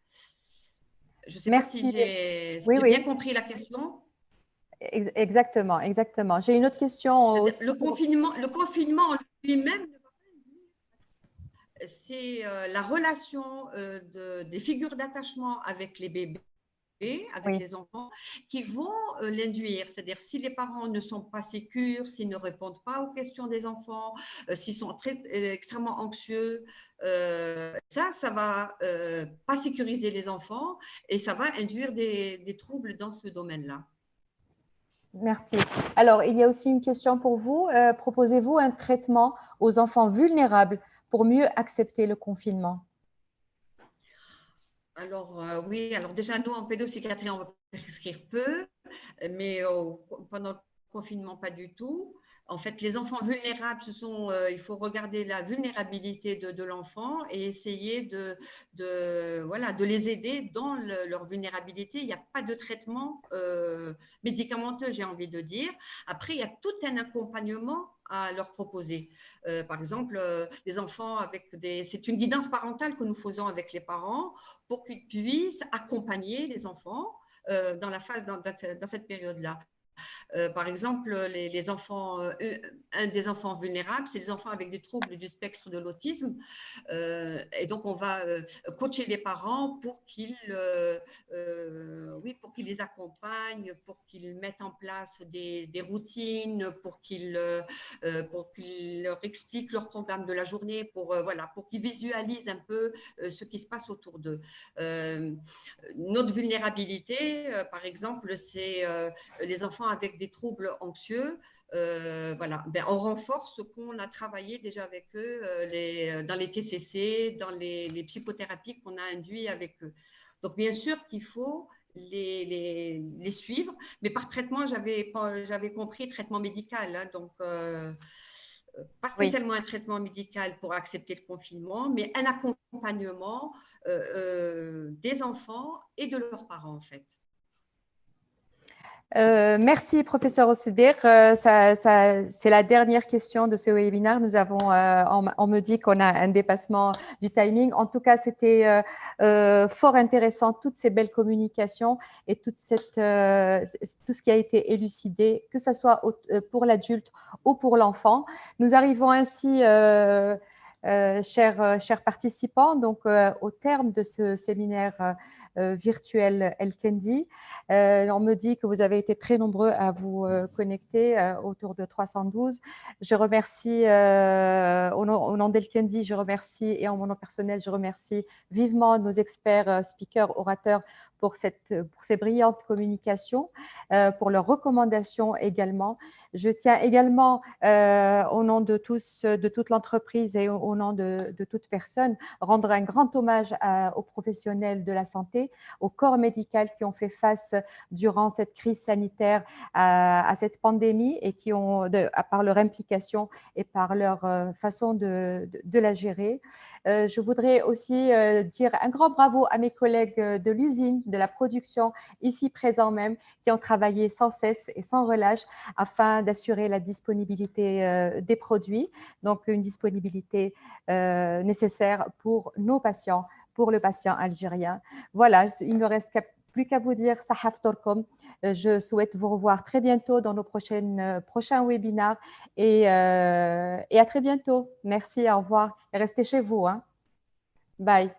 Je ne sais pas si j'ai bien compris la question. Exactement, exactement. J'ai une autre question aussi. Le confinement en lui-même, c'est la relation des figures d'attachement avec les bébés, avec les enfants, qui vont l'induire. C'est-à-dire, si les parents ne sont pas sécures, s'ils ne répondent pas aux questions des enfants, s'ils sont extrêmement anxieux, ça va pas sécuriser les enfants et ça va induire des troubles dans ce domaine-là. Merci. Alors, il y a aussi une question pour vous. Proposez-vous un traitement aux enfants vulnérables pour mieux accepter le confinement? Alors, oui, alors déjà, nous, en pédopsychiatrie, on va prescrire peu, mais pendant le confinement, pas du tout. En fait, les enfants vulnérables, il faut regarder la vulnérabilité de l'enfant et essayer de les aider dans leur vulnérabilité. Il n'y a pas de traitement médicamenteux, j'ai envie de dire. Après, il y a tout un accompagnement à leur proposer. Par exemple, les enfants c'est une guidance parentale que nous faisons avec les parents pour qu'ils puissent accompagner les enfants dans cette période-là. Par exemple, les enfants, un des enfants vulnérables, c'est les enfants avec des troubles du spectre de l'autisme. Et donc, on va coacher les parents pour qu'ils les accompagnent, pour qu'ils mettent en place des routines, pour qu'ils leur expliquent leur programme de la journée, pour qu'ils visualisent un peu ce qui se passe autour d'eux. Notre vulnérabilité, par exemple, c'est les enfants avec des troubles anxieux. On renforce ce qu'on a travaillé déjà avec eux dans les TCC, dans les psychothérapies qu'on a induit avec eux. Donc, bien sûr qu'il faut les suivre, mais par traitement, j'avais compris traitement médical, hein, donc pas spécialement un traitement médical pour accepter le confinement, mais un accompagnement des enfants et de leurs parents, en fait. Merci, professeur Ousdir. C'est la dernière question de ce webinaire. On me dit qu'on a un dépassement du timing. En tout cas, c'était fort intéressant, toutes ces belles communications et tout ce qui a été élucidé, que ce soit pour l'adulte ou pour l'enfant. Nous arrivons ainsi chers participants, donc au terme de ce séminaire virtuel El Kendi, on me dit que vous avez été très nombreux à vous connecter, autour de 312. Je remercie, au nom d'El Kendi, je remercie, et en mon nom personnel, je remercie vivement nos experts, speakers, orateurs, pour ces brillantes communications, pour leurs recommandations également. Je tiens également, au nom de tous, de toute l'entreprise et au nom de toute personne, rendre un grand hommage aux professionnels de la santé, au corps médical qui ont fait face durant cette crise sanitaire à cette pandémie et qui ont, par leur implication et par leur façon de la gérer. Je voudrais aussi dire un grand bravo à mes collègues de l'usine, de la production, ici présents même, qui ont travaillé sans cesse et sans relâche afin d'assurer la disponibilité des produits, donc une disponibilité nécessaire pour nos patients, pour le patient algérien. Voilà, il ne me reste plus qu'à vous dire Sahaf Torkom. Je souhaite vous revoir très bientôt dans nos prochains webinaires et à très bientôt. Merci, au revoir. Et restez chez vous. Hein. Bye.